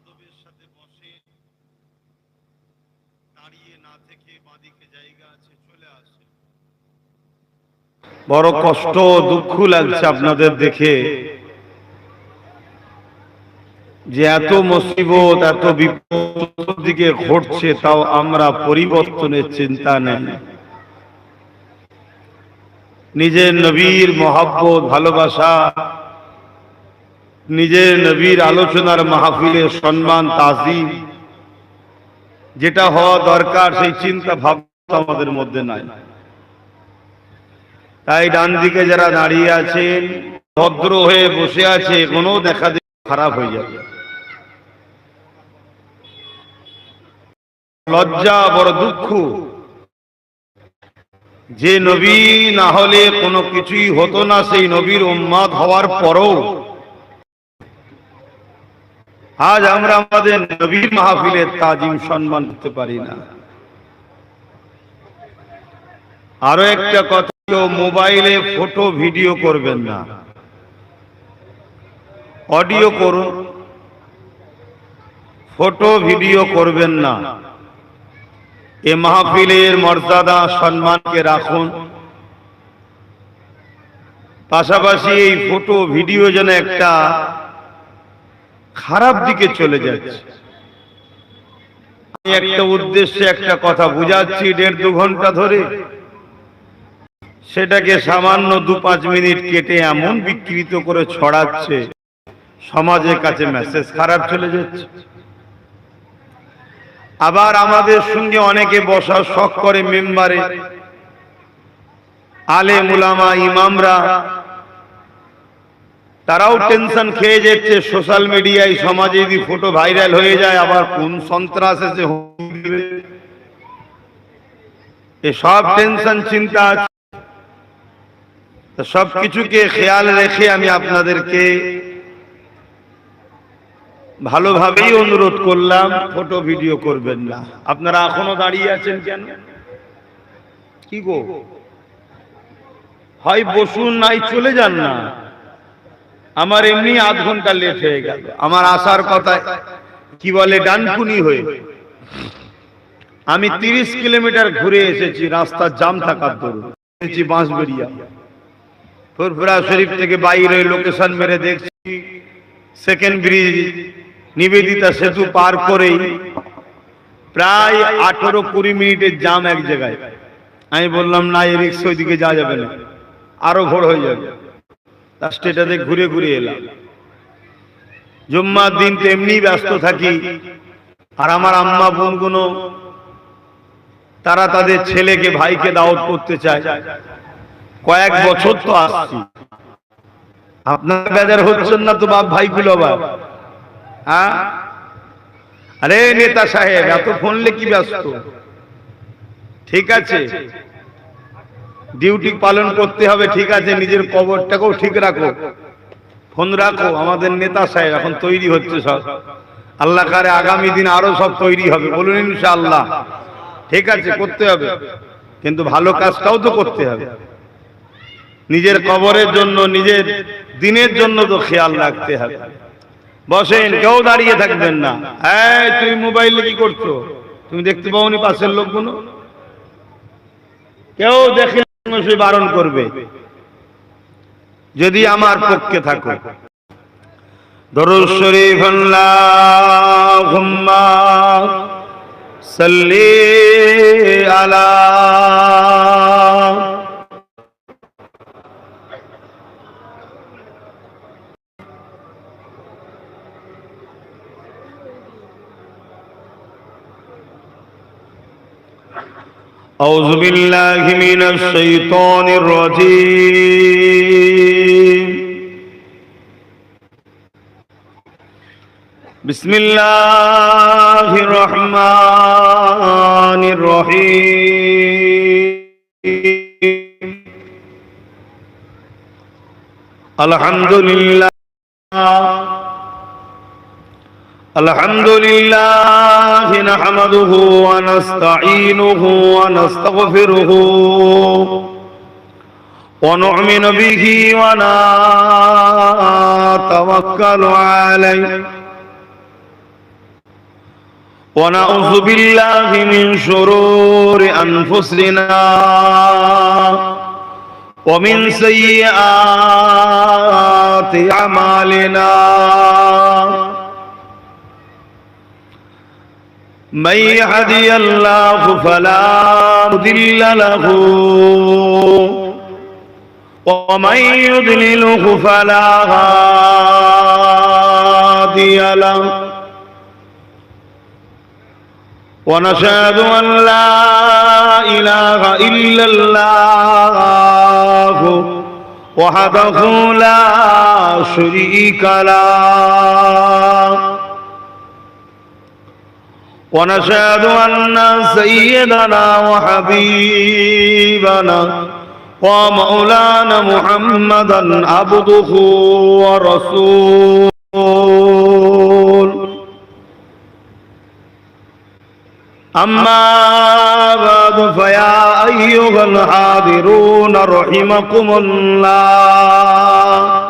আদবের সাথে বসে, দাঁড়িয়ে না থেকে বাঁদিকে জায়গা আছে চলে আসে। বড় কষ্ট দুঃখ লাগছে আপনাদের দেখে যে এত মুসিবত এত বিপদ দিকে ঘটছে, তাও আমরা পরিবর্তনের চিন্তা নেই। নিজের নবীর মহব্বত ভালোবাসা, নিজের নবীর আলোচনার মাহফিলের সম্মান তাজিম যেটা হওয়া দরকার, সেই চিন্তা ভাবনা আমাদের মধ্যে নাই। তাই ডান দিকে যারা দাঁড়িয়ে আছেন, ভদ্র হয়ে বসে আছে, কোনো দেখা দেখি খারাপ হয়ে যাবে। লজ্জা, বড় দুঃখ যে নবী না হলে কোনো কিছুই হতো না, সেই নবীর উম্মত হওয়ার পরও আজ আমরা আমাদের নবীর মাহফিলের তাজিম সম্মান করতে পারি না। আরো একটা কথা, মোবাইলে ফটো ভিডিও করবেন না, অডিও করুন, ফটো ভিডিও করবেন না। এ মাহফিলের মর্যাদা সম্মানকে রাখুন। পাশাপাশি এই ফটো ভিডিও যেন একটা খারাপ দিকে চলে যাচ্ছে। আমি একটা উদ্দেশ্যে একটা কথা বুঝাচ্ছি 1.5-2 ঘন্টা ধরে, সেটাকে সামান্য 2-5 মিনিট কেটে এমন বিকৃত করে ছড়াচ্ছে, সমাজের কাছে মেসেজ খারাপ চলে যাচ্ছে। আবার আমাদের সঙ্গে অনেকে বসার শখ করে মেম্বারে, আলেম উলামা ইমামরা, তারাও টেনশন খেয়ে যাচ্ছে সোশ্যাল মিডিয়ায়, সমাজে যদি ফটো ভাইরাল হয়ে যায় আবার কোন সন্ত্রাস এসে সব টেনশন চিন্তা আছে। সবকিছুকে খেয়াল রেখে আমি আপনাদেরকে ভালোভাবেই অনুরোধ করলাম, ফটো ভিডিও করবেন না। আপনারা এখনো দাঁড়িয়ে আছেন কেন? কি গো, হয় বসুন নাই চলে যান না। আমার এমনি আধ ঘন্টা লেট হয়ে গেল, আমার আসার কথা কি বলে ডানকুনি হয়ে। আমি 30 কিলোমিটার ঘুরে এসেছি, রাস্তার জাম থাকার দরুন বাঁশবেড়িয়া। ফুরফুরা শরীফ থেকে বাইরে লোকেশন মেরে দেখছি সেকেন্ড ব্রিজ নিবেদিতা সেতু পার করেই প্রায় 18-20 মিনিটের জাম এক জায়গায়। আমি বললাম না, এই রিক্সা ওইদিকে যাওয়া যাবে না, আরো ভোর হয়ে যাবে। স্টেটাতে ঘুরে ঘুরে এলাম। জুম্মার দিন তো এমনি ব্যস্ত থাকি, আর আমার আম্মা বোনগুলো তারা তাদের ছেলেকে ভাইকে দাওয়াত করতে চায়। কয়েক বছর তো আসছি, আপনার বেজার হচ্ছেন না তো বাপ ভাইগুলো আবার? হ্যাঁ, আরে নেতা সাহেব এত ফোনলে কি ব্যস্ত? ঠিক আছে, ডিউটি পালন করতে হবে, ঠিক আছে, নিজের কবরটাকেও ঠিক রাখো, ফোন রাখো। আমাদের নেতা সাহেব এখন তৈরি হচ্ছে সব, আল্লাহ কারে আগামী দিন আরো সব তৈরি হবে, বলুন ইনশাআল্লাহ। ঠিক আছে, করতে হবে, কিন্তু ভালো কাজটাও তো করতে হবে। নিজের কবরের জন্য, নিজের দিনের জন্য তো খেয়াল রাখতে হবে। বসেন, কেউ দাঁড়িয়ে থাকবেন না। এই তুমি মোবাইলে কি করছো? তুমি দেখতে পাওনি পাশের লোকগুলো? কেউ দেখে সে বারণ করবে যদি আমার পক্ষে থাকো। দরুদ শরীফ আল্লাহুম্মা সাল্লি আলা أعوذ بالله من الشيطان الرجيم بسم الله الرحمن الرحيم الحمد لله الحمد لله نحمده ونستعينه ونستغفره ونؤمن به ونتوكل عليه ونعوذ بالله من شرور أنفسنا ومن سيئات أعمالنا من يهدي الله فلا مضل له ومن يضلله فلا هادي له ونشهد أن لا إله إلا الله وحده لا شريك له ونشهد أن سيدنا وحبيبنا ومولانا محمدا عبده ورسوله أما بعد فيا أيها الحاضرون رحمكم الله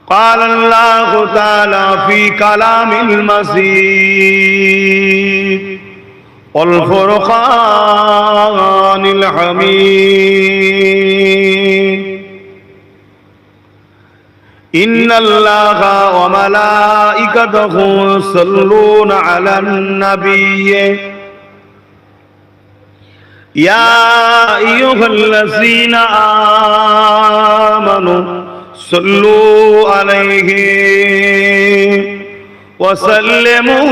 قال الله تعالى في كلام المسيح والفرقان الحميد إن الله وملائكته يصلون على النبي يا أيها الذين آمنوا صلوا عليه وسلموا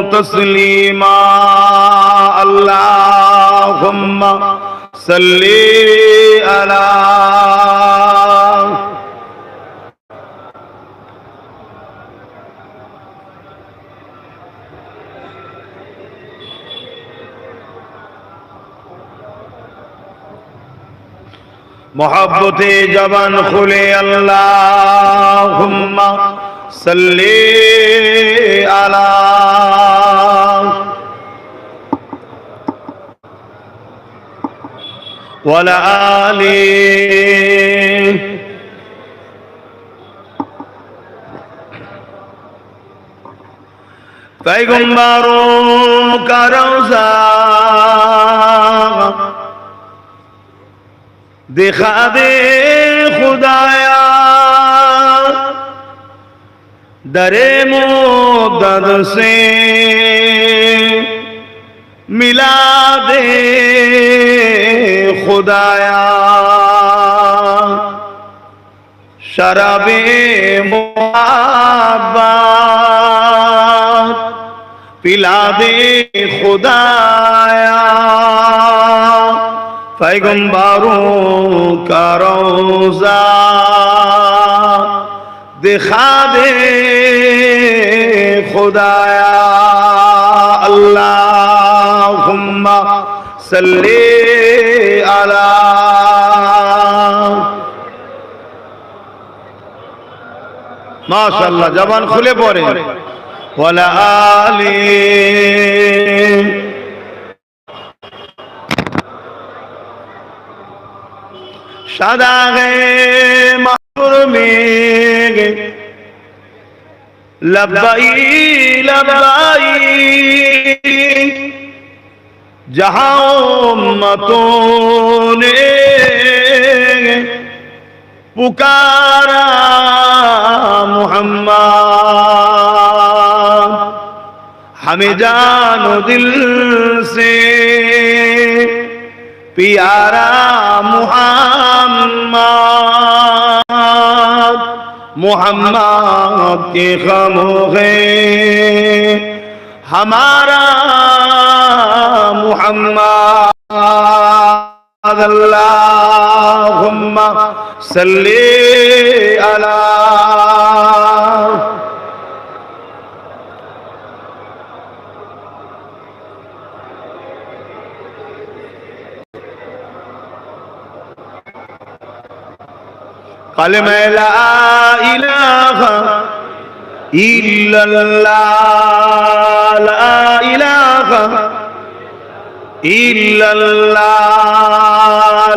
تسليما اللهم صل على मोहब्बते जबान खुले अल्लाहुम्मा सल्ली अला वला आली पैगंबरों का रोज़ा दिखा दे खुदाया दरे मुद्दत से मिला दे खुदाया शराबे मोहब्बत पिला दे खुदाया पैगंबरों का रोज़ा दिखा दे खुदाया अल्लाहुम्मा सल्ली अला माशाअल्लाह जबान खुले पड़े वला आली सदा है महबूर में लब्बाई लब्बाई जहां उम्मतों ने पुकारा मुहम्मद हमें जानो दिल से प्यारा मुहम्मद मुहम्मद के खामोखे हमारा मुहम्मद अल्लाहुम्मा सल्ली अला कलमा ला इलाहा इल्लल्लाह ला इलाहा इल्लल्लाह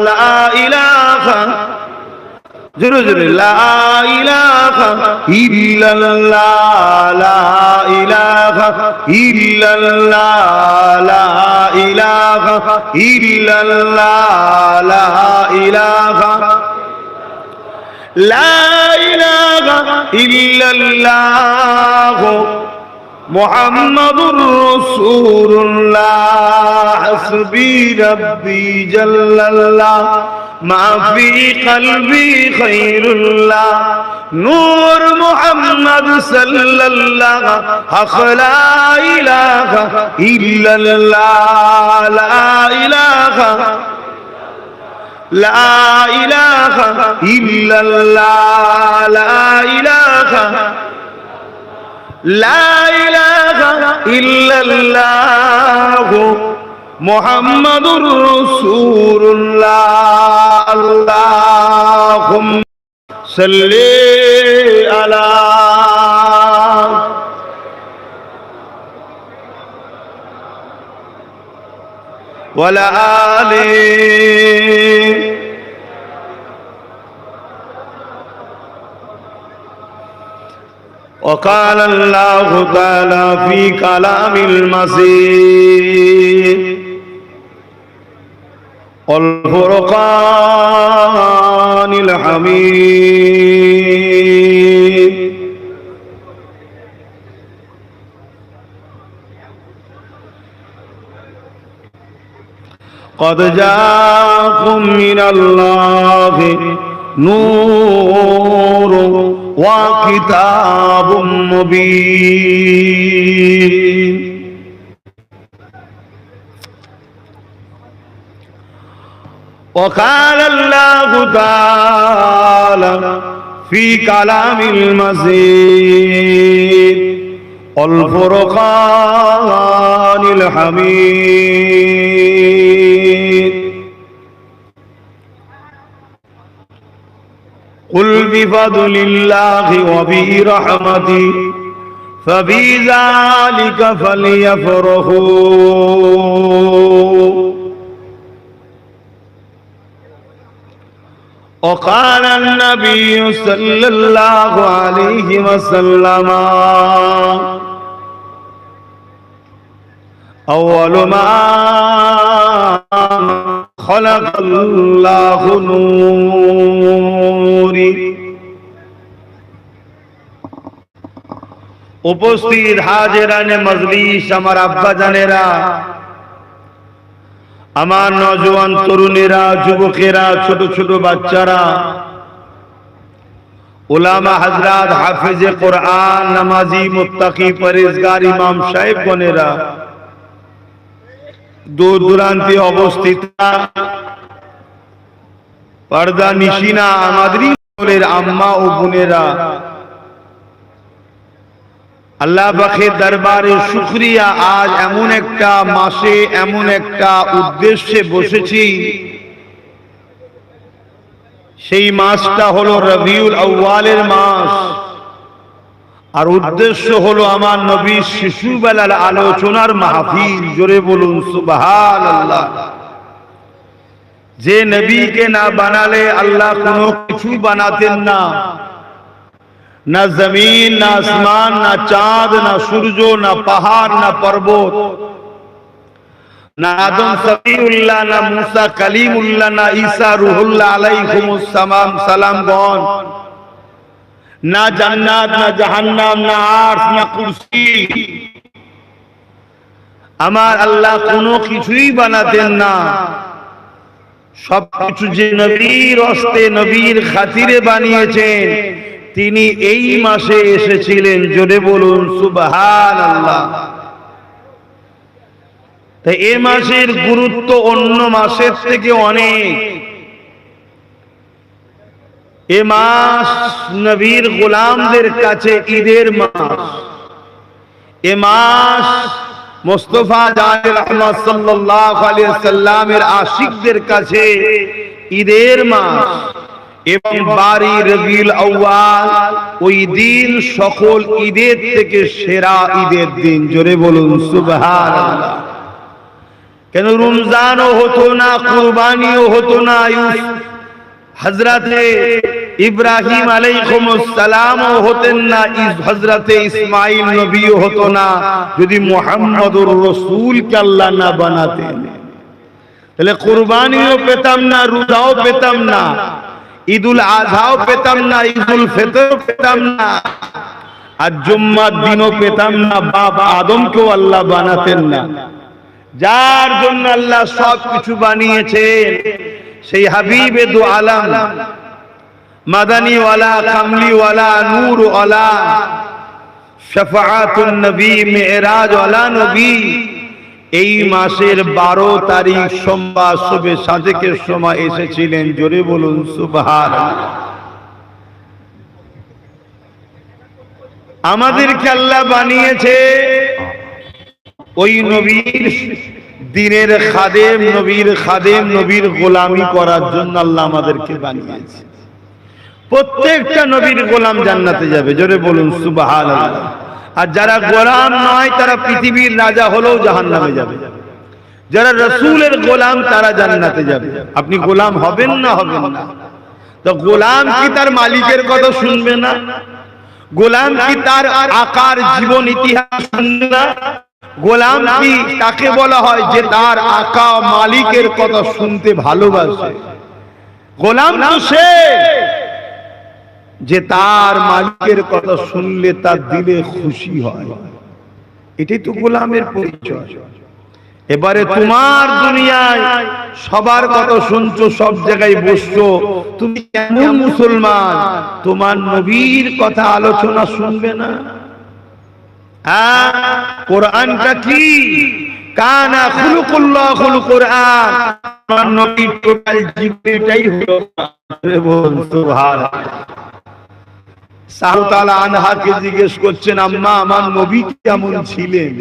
ला इलाहा জোরে জোরে লা ইলাহা ইল্লাল্লাহ লা ইলাহা ইল্লাল্লাহ লা ইলাহা ইল্লাল্লাহ লা ইলাহা লা ইলাহা ইল্লাল্লাহ মুহাম্মাদুর রাসূলুল্লাহ হাসবি রাব্বি জাল্লাল্লাহ মা ফি কলবি খায়রুল্লাহ নূর মুহাম্মদ সাল্লাল্লাহ হক লা ইলাহা ইল্লাল্লাহ লা ইলাহা লা ইলাহা ইল্লাল্লাহ লা ইলাহা লা ইলাহা ইল্লাল্লাহ মুহাম্মাদুর রাসূলুল্লাহ আল্লাহুম্মা সাল্লি আলা ওয়ালা আলিহি وقال الله تعالى في كلام المسيح والفرقان الحميد قد جاءكم من الله نور وكتاب مبين وقال الله تعالى في كلام المسيح والفرقان الحميد قل بفضل الله وبرحمته فبذلك فليفرحوا وقال النبي صلى الله عليه وسلم أول ما خلق الله نوري উপস্থিত হাজিরানে মজলিস, আমার আব্বা জানেরা, আমার নওজোয়ান তরুণেরা, যুবকেরা, ছোট ছোট বাচ্চারা, উলামা হযরত, হাফেজে কোরআন, নামাজি, মুত্তাকি, পরহেজগার ইমাম সাহেবগণেরা, দূর দূরান্তে অবস্থিত পর্দা নিশিনা আমাদের আম্মা ও বোনেরা, আল্লাহ পাকের দরবারে শুকরিয়া। আজ এমন একটা মাসে এমন একটা উদ্দেশ্যে বসেছি, সেই মাসটা হলো রবিউল আউয়ালের মাস, আর উদ্দেশ্য হলো আমার নবীর শিশুবেলার আলোচনার মাহফিল। জোরে বলুন সুবহানাল্লাহ। যে নবীকে না বানালে আল্লাহ কোনো কিছু বানাতেন না, না জমিন, না আসমান, না চাঁদ, না সূর্য, না পাহাড়, না পর্বত, না আদম সফিউল্লাহ, না মুসা কালিমুল্লাহ, না ঈসা রুহুল্লাহ আলাইহিমুস সালামগণ, না জান্নাত, না জাহান্নাম, না আরশ, না কুরসি। আমার আল্লাহ কোনো কিছুই বানাতেন না। সবকিছু যে নবীর হস্তে, নবীর খাতিরে বানিয়েছেন, তিনি এই মাসে এসেছিলেন। জোরে বলুন সুবহানাল্লাহ। তাই এই মাসের গুরুত্ব অন্য মাসের থেকে অনেক। এ মাস নবীর গোলামদের কাছে ঈদের মাস। এ মাস মুস্তাফা জানের রহমত সাল্লাল্লাহু আলাইহি সাল্লামের আশিকদের কাছে ঈদের মাস। এবং বারি রবিউল আউয়াল ওই দিন সকল ঈদের থেকে সেরা ঈদের দিন। জোরে বলুন সুবহানাল্লাহ। কেন রমজানও হতো না, কুরবানিও হতো না, হযরতে ইব্রাহিম আলাইহিস সালামও হতেন না, হযরতে ইসমাঈল নবীও হতো না যদি মুহাম্মদুর রাসূলকে আল্লাহ না বানাতেন। তাহলে কুরবানিও পেতাম না, রোজাও পেতাম না, ঈদুল আযহাও পেতাম না, ঈদুল ফিতরও পেতাম না, আর জুম্মার দিনও পেতাম না। বাপ আদমকেও আল্লাহ বানাতেন না। যার জন্য আল্লাহ সব কিছু বানিয়েছেন সেই হাবিবে দু আলম, মাদানী ওয়ালা, কামলি ওয়ালা, নূর ওয়ালা, শাফাআতুন নবী, মেরাজ ওয়ালা নবী, এই মাসের 12 তারিখ সোমবার শুভে সাদেকের সময় এসেছিলেন। জোরে বলুন সুবহানাল্লাহ। আমাদেরকে আল্লাহ বানিয়েছে ওই নবীর দিনের খাদেম, নবীর খাদেম, নবীর গোলামি করার জন্য আল্লাহ আমাদেরকে বানিয়েছে। প্রত্যেকটা নবীর গোলাম জান্নাতে যাবে। জোরে বলুন সুবহানাল্লাহ। আর যারা গোলাম নয় তারা পৃথিবীর রাজা হলেও জাহান্নামে যাবে। যারা রাসূলের গোলাম তারা জান্নাতে যাবে। আপনি গোলাম হবেন না হবেন না, তো গোলাম কি তার মালিকের কথা শুনবে না? গোলাম কি তার আকার জীবন ইতিহাস শুনবে না? গোলাম কি তাকে বলা হয় যে তার আকা মালিকের কথা শুনতে ভালোবাসে? গোলাম তো সে যে তার মালিকের কথা শুনলে তার দিলে খুশি হয়। এটাই তো গোলামের পরিচয়। এবারে তোমার দুনিয়ায় সবার কথা শুনছো, সব জায়গায় বসছো, তুমি কেমন মুসলমান? তোমার নবীর কথা আলোচনা শুনবে না? কোরআনটা কি? কানা খুলুকুল্লাহুল কোরআন। আমার নবীর টোটাল জীবনটাই হলো সুবহানাল্লাহ। সাহু তাআলা আনহাকে জিজ্ঞেস করছেন, আম্মা আমার নবী কেমন ছিলেন?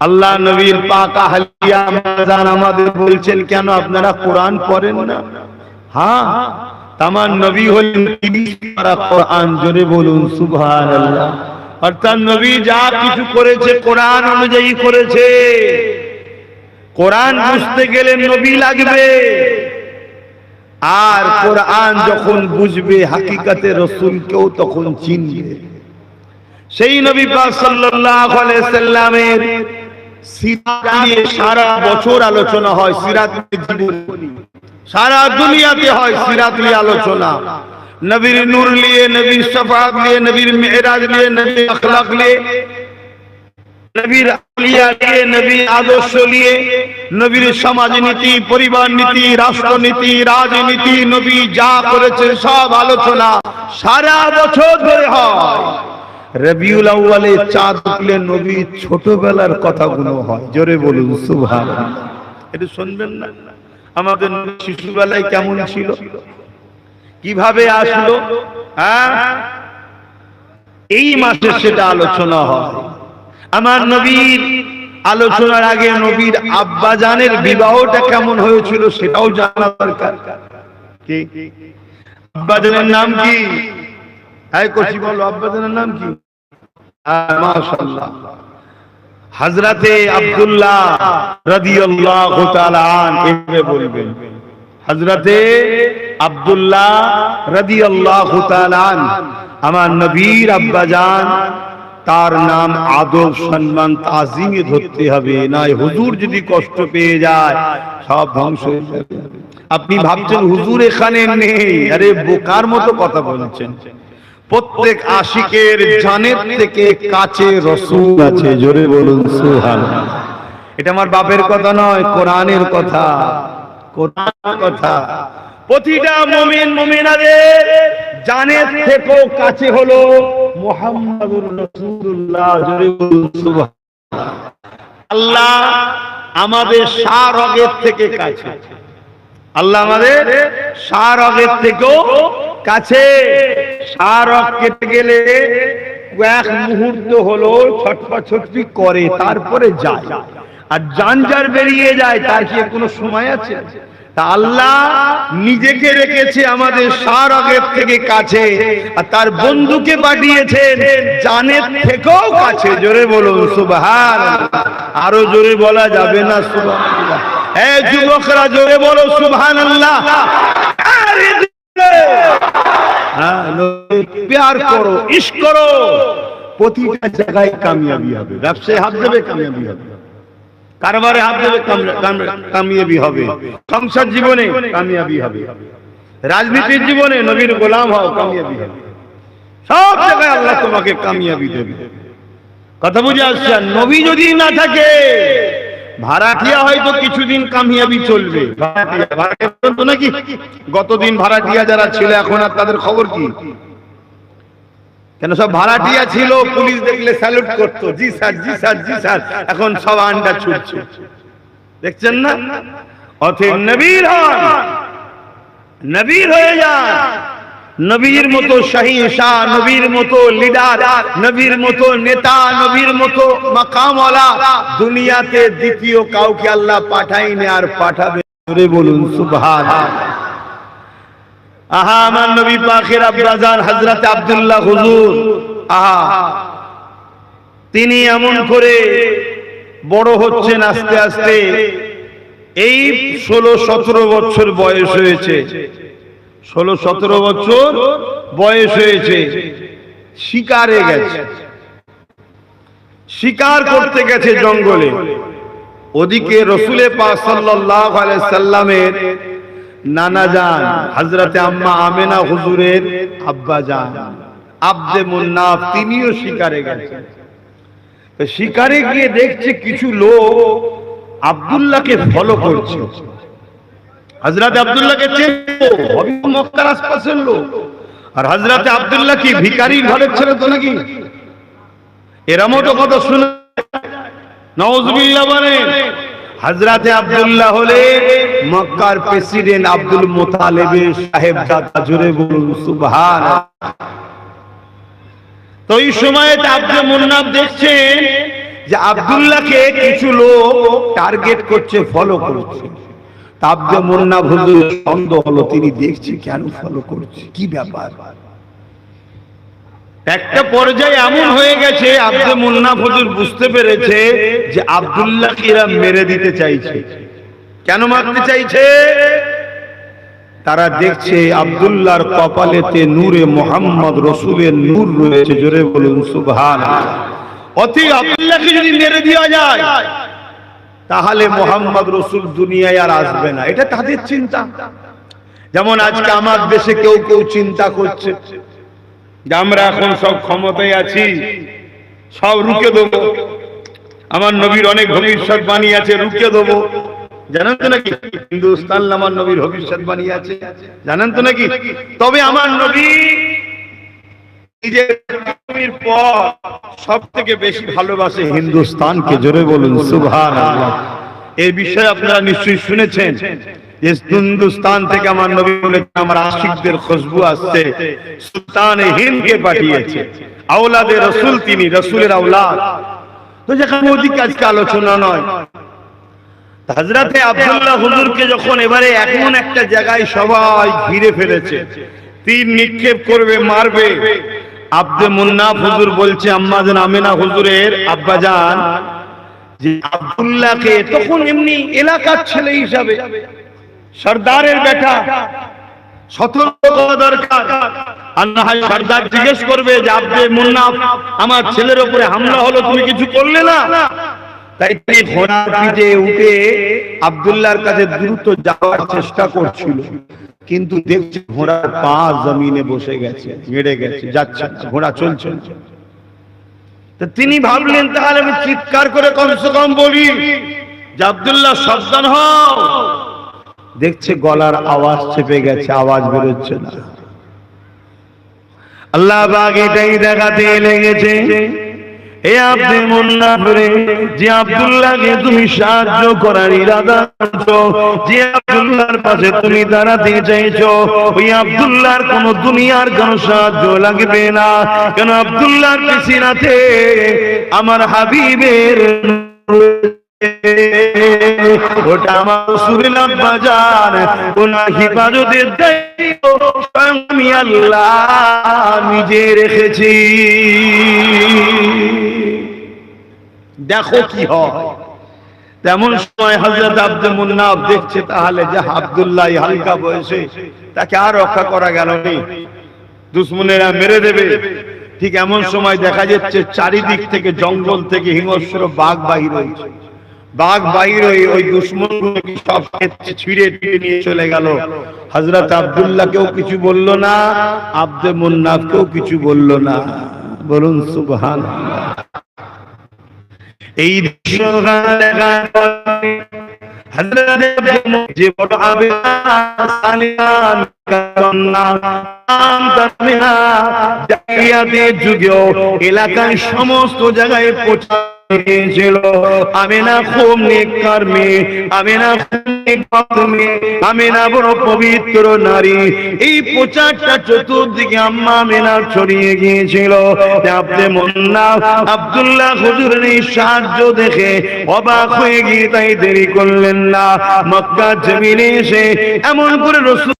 আল্লাহ নবীর পাক আহলিয়া জান আমাদের বলছেন, কেন আপনারা কোরআন পড়েন না? হ্যাঁ, আমার নবী হলেন কোরআন। জোরে বলুন সুবহানাল্লাহ। অর্থাৎ নবী যা কিছু করেছে কোরআন অনুযায়ী করেছে। কোরআন বুঝতে গেলে নবী লাগবে, আর কোরআন যখন বুঝবে হাকিকাতে রাসূলকেও তখন চিনবে। সেই নবী পাক সাল্লাল্লাহু আলাইহি সাল্লামের সিরাত নিয়ে সারা বছর আলোচনা হয়। সিরাত জীবনী সারা দুনিয়াতে হয়, সিরাত নিয়ে আলোচনা। নবীর নূর নিয়ে, নবীর শাফাআত নিয়ে, নবীর মেরাজ নিয়ে, নবীর আখলাক নিয়ে, নবীর আউলিয়া নিয়ে, নবীর আদর্শ নিয়ে, নবীর সমাজ নীতি, পরিবার নীতি, রাষ্ট্রনীতি, রাজনীতি, নবী যা করেছেন সব আলোচনা সারা বছর ধরে হয়। রবিউল আউয়ালে চাঁদ উঠলে নবীর ছোটবেলার কথাগুলো হয়। জোরে বলুন সুবহানাল্লাহ। এটা শুনবেন না? আমাদের শিশুবেলায় কেমন ছিল, কিভাবে আসলো, এই মাসে সেটা আলোচনা হয়। আমার নবীর আলোচনার আগে নবীর আব্বাজানের বিবাহটা কেমন হয়েছিল সেটাও জানা দরকার। কি আব্বাজানের নাম কি? এই কোশি বলো, আব্বাজানের নাম কি? মাশাআল্লাহ, হযরতে আব্দুল্লাহ রাদিয়াল্লাহু তাআলা আনহু বলবেন। হযরতে আব্দুল্লাহ রাদিয়াল্লাহু তাআলা আনহু আমার নবীর আব্বাজান। তার নাম আদব, সম্মান, তাজিমে ধরতে হবে, না হুজুর যদি কষ্ট পেয়ে যায় সব ধ্বংস হয়ে যাবে। আপনি ভাবছেন হুজুর এখানে নেই, আরে বোকার মতো কথা বলছেন। প্রত্যেক আশিকের জানের থেকে কাছে রাসূল আছে। জোরে বলুন সুবহানাল্লাহ। এটা আমার বাপের কথা নয়, কোরআনের কথা। কোরআনের কথা। প্রতিটা মুমিন মুমিনাদের জানের থেকেও কাছে হলো মুহাম্মাদুর রাসূলুল্লাহ। জোরে বলুন সুবহানাল্লাহ। আল্লাহ আমাদের শারগের থেকে কাছে। আল্লাহ আমাদের শারগের থেকেও কাছে। শারগ কেটে গেলে এক মুহূর্ত হলো ছটফটি করে, তারপরে যায়। আর জানজার বেরিয়ে যায়, তার কি কোনো সময় আছে? তা আল্লাহ নিজেকে রেখেছে আমাদের শারগের থেকে কাছে, আর তার বন্ধুকে পাঠিয়েছেন জানের থেকেও কাছে। জোরে বলুন সুবহানাল্লাহ। আরো জোরে বলা যাবে না সুবহানাল্লাহ? এই যুবকরা জোরে বলো সুবহানাল্লাহ। হ্যাঁ, নবীকে প্যার করো, ইশক করো, প্রতিটা জায়গায় কামিয়াবি হবে। ব্যবসায় হাত দেবে, কামিয়াবি হবে। কারবারে হাত দেবে, কামিয়াবি হবে। সংসার জীবনে কামিয়াবি হবে। রাজনীতির জীবনে নবীর গোলাম হও, কামিয়াবি হবে। সব জায়গায় আল্লাহ তোমাকে কামিয়াবি দেবে। কথা বুঝে আসছে? নবী যদি না থাকে, ভাড়াটিয়া হয়তো কিছুদিন কামিয়াবি চলবে। ভাড়াটিয়া বলতো নাকি? গতদিন ভাড়াটিয়া যারা ছিল এখন আর তাদের খবর কি? কেন সব ভাড়াটিয়া ছিল, পুলিশ দেখলে স্যালুট করতো, জি স্যার, জি স্যার, জি স্যার। এখন সব আন্ডা ছুটছে, দেখছেন না? অতএব নবীর হন, নবীর হয়ে যান। নবীর মতো শাহিনশাহ, নবীর মতো লিডার, নবীর মতো নেতা, নবীর মতো মাকামওয়ালা দুনিয়াতে দ্বিতীয় কাউকে আল্লাহ পাঠায়নি আর পাঠাবে। বলুন সুবহানাল্লাহ। আহা, আমার নবী পাকের আব্বাজান হযরত আব্দুল্লাহ হুজুর, আহা, তিনি এমন করে বড় হচ্ছেন আস্তে আস্তে। এই 16-17 বছর বয়স হয়েছে, 16-17 বছর বয়স হয়েছে। শিকারে গেছে, শিকার করতে গেছে জঙ্গলে। ওদিকে রাসূল পাক সাল্লাল্লাহু আলাইহি সাল্লামের নানা জান হযরতে আম্মা আমেনা হুজুরের আব্বা জান আব্দে মুন্নাফ, তিনিও শিকারে গেছেন। শিকারে গিয়ে দেখছে কিছু লোক আব্দুল্লাহকে ফলো করছে। হযরত আব্দুল্লাহকে চেনো, মক্কার আশপাশের লোক। আর হযরত আব্দুল্লাহ কি ভিখারির ঘরের ছেলে তো নাকি? এরমও তো কথা শুনে নাউজুবিল্লাহ বলেন। হযরত আব্দুল্লাহ হলে মক্কার প্রেসিডেন্ট আব্দুল মুতালিবের সাহেবজাদা। জোরে বলুন সুবহানাল্লাহ। তো এই সময়ে আব্দে মুন্নাফ দেখছেন যে আব্দুল্লাহকে কিছু লোক টার্গেট করছে, ফলো করছে। আব্দে মুন্নাফ হুজুর সন্দেহ হলো, তিনি দেখছে কেন ফলো করছে, কি ব্যাপার। একটা পর্যায়ে এমন হয়ে গেছে আব্দে মুন্নাফ হুজুর বুঝতে পেরেছে যে আব্দুল্লাহকে এরা মেরে দিতে চাইছে। কেন মারতে চাইছে? তারা দেখছে আব্দুল্লাহর কপালেতে নূরে মুহাম্মদ রাসূলের নূর রয়েছে। জোরে বলুন সুবহানাল্লাহ। অতি আব্দুল্লাহকে যদি মেরে দেওয়া যায় তাহলে মুহাম্মদ রাসূল দুনিয়ায় আর আসবে না, এটা তাদের চিন্তা। যেমন আজকে আমার দেশে কেউ কেউ চিন্তা করছে যে আমরা এখন সব ক্ষমতায় আছি, সব রুখে দেবো। আমার নবীর অনেক ভবিষ্যৎবাণী আছে, রুখে দেবো। জানেন তো নাকি? হিন্দুস্তান আমার নবীর ভবিষ্যৎবাণী আছে, জানেন তো নাকি? তবে আমার নবী নিজের নবীর পর সব থেকে বেশি ভালোবাসে হিন্দুস্তানকে। জোরে বলুন সুবহানাল্লাহ। এই বিষয়ে আপনারা নিশ্চয়ই শুনেছেন যে হিন্দুস্তান থেকে আমার নবী বলেছেন আমার আশিকদের খুশবু আসছে, সুলতান হিন্দকে পাঠিয়েছে। আওলাদে রাসূল তিনি, রাসূলের আওলাদ। তো যেখানে ওদিকে আজকে আলোচনা নয়, হযরতে আব্দুল্লাহ হুজুরকে যখন এবারে এমন একটা জায়গায় সবাই ঘিরে ফেলেছে, তীর নিক্ষেপ করবে, মারবে, আব্দে মুন্নাফ হুজুর বলছে আম্মা জান আমেনা হুজুরের আব্বাজান যে আব্দুল্লাহকে, তখন এমনি এলাকার ছেলে হিসাবে, সরদারের বেটা, সতর্ক করা দরকার। আর না হয় সরদার জিজ্ঞেস করবে যে আব্দে মুন্নাফ আমার ছেলের উপরে হামলা হলো, তুমি কিছু করলে না। তাই তিনি ঘোড়ার পিঠে উঠে আব্দুল্লাহর কাছে দ্রুত যাওয়ার চেষ্টা করছিল, কিন্তু দেখছে ঘোড়ার পা জমিনে বসে গেছে, গেড়ে গেছে, যাচ্ছে না, ঘোড়া চলছে না। তো তিনি ভাবলেন তাহলে আমি চিৎকার করে কমসে কম বলি যে আব্দুল্লাহ সাবধান হও। দেখছে গলার আওয়াজ চেপে গেছে, আওয়াজ বেরোচ্ছে না। আল্লাহ পাক এটাই দেখাতে লেগেছে, এ আব্দে মুন্নাফ রে, যে আব্দুল্লাহকে তুমি সাহায্য করার ইরাদা করছো, যে আব্দুল্লাহর পাশে তুমি দাঁড়াতে চাইছো, ওই আব্দুল্লাহর কোন দুনিয়ার কোন সাহায্য লাগবে না। কেন আব্দুল্লাহর সিনাতে আমার হাবিবের ওটা আমার রাসূলের আব্বাজান, ওনার হিফাজতের দায়িত্ব আমি আল্লাহ নিজে রেখেছি। দেখো কি হয়। তেমন সময় হযরত আব্দুল মুন্নাফ দেখছে তাহলে যে আব্দুল্লাহ হালকা বয়সে তাকে আর রক্ষা করা গেল না, দুশমনেরা মেরে দেবে। ঠিক এমন সময় দেখা যাচ্ছে চারিদিক থেকে জঙ্গল থেকে হিংস্র বাঘ বাহির হয়েছে। বাঘ বাহির হয়ে ওই দুশমনগুলোকে সব ছিঁড়ে টিড়ে নিয়ে চলে গেল। হযরত আব্দুল্লাহ কেউ কিছু বলল না, আব্দে মুন্নাফ কেউ কিছু বলল না। বলুন সুবহানাল্লাহ। এই দৃশ্য দেখা যে বড় যুগেও এলাকার সমস্ত জায়গায় ছিল আমেনা খুব নেককার মেয়ে, আমেনা আমেনা বড় পবিত্র নারী। এই প্রচারটা চতুর্দিকে আম্মা আমেনা ছড়িয়ে গিয়েছিল। আব্দে মুন্নাফ আব্দুল্লাহ হুজুরের এই সাহায্য দেখে অবাক হয়ে গিয়ে তাই দেরি করলেন না, মক্কা জমিনে এসে এমন করে রাসূল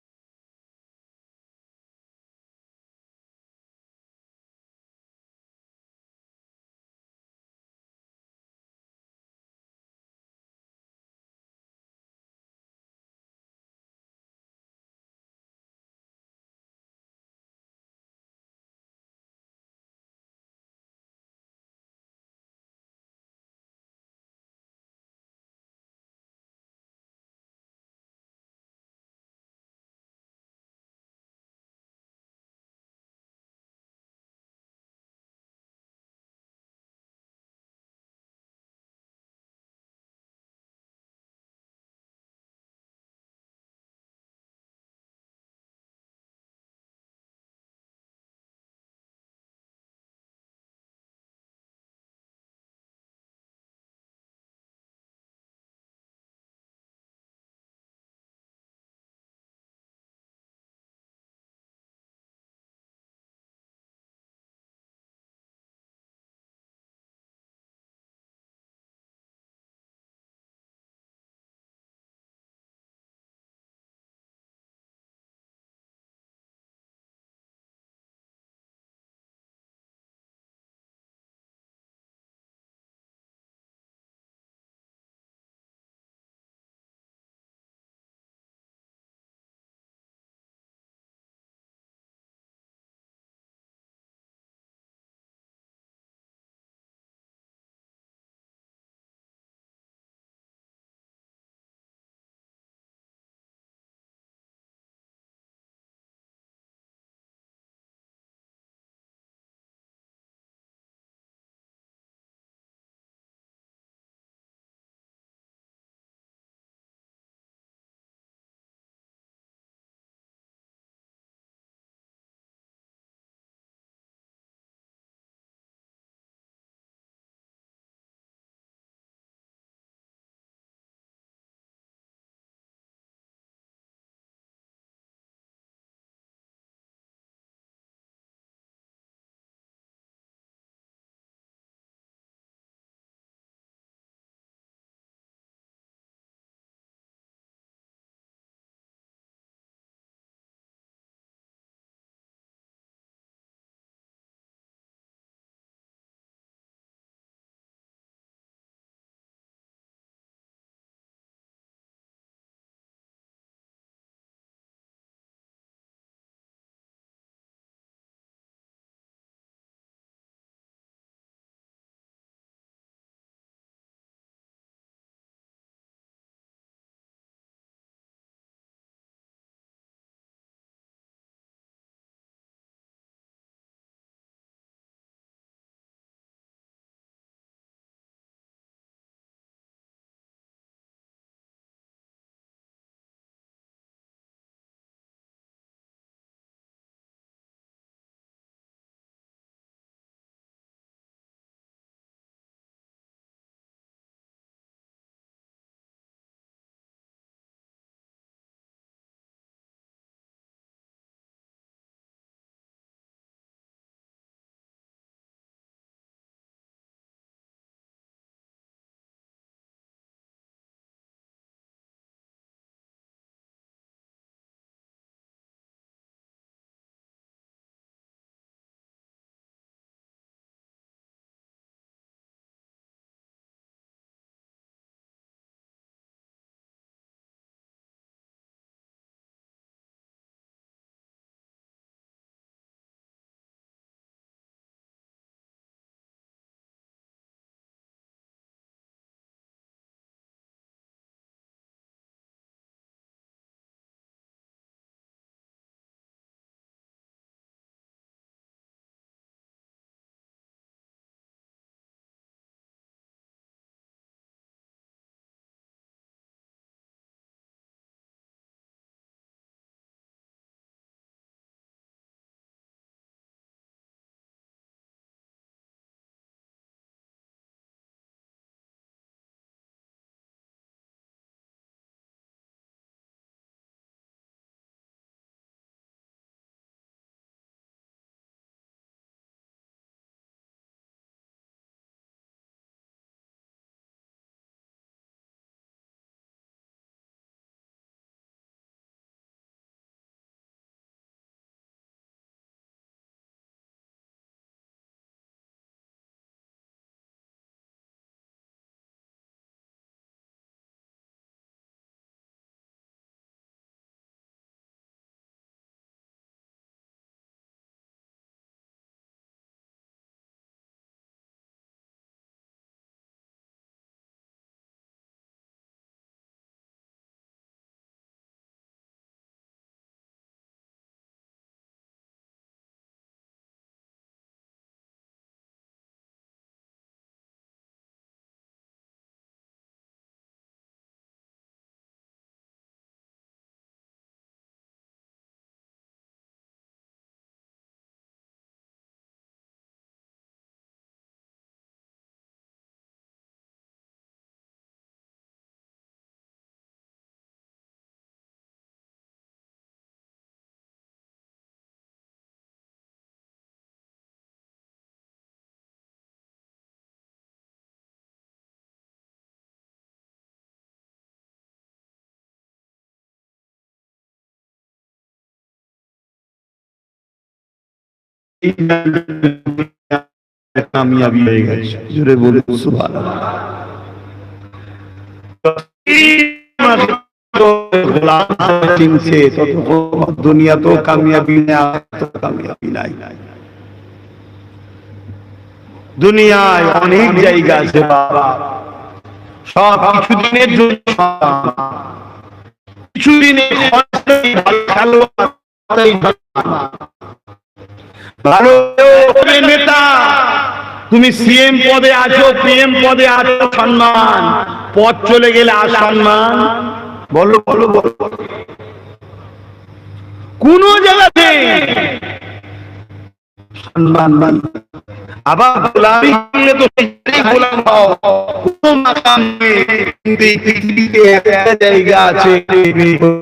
কামিয়াবি হয়ে গেছে। জোরে বলে সুবহানাল্লাহ। দুনিয়া তো কামিয়াবি নাই। দুনিয়ায় অনেক জায়গা আছে বাবা, সব কিছুদিনের জন্য, কিছুদিনের ভালো নেতা, তুমি সিএম পদে আছো, পিএম পদে আছো, সম্মান, পদ চলে গেলে আর সম্মান? বলো বলো বলো, কোন জায়গাতে সম্মান নাই। আবার গোলামি করলে তো গোলাম হও, কোন মাকাম নেই। কিন্তু এই পৃথিবীতে একটা জায়গা আছে,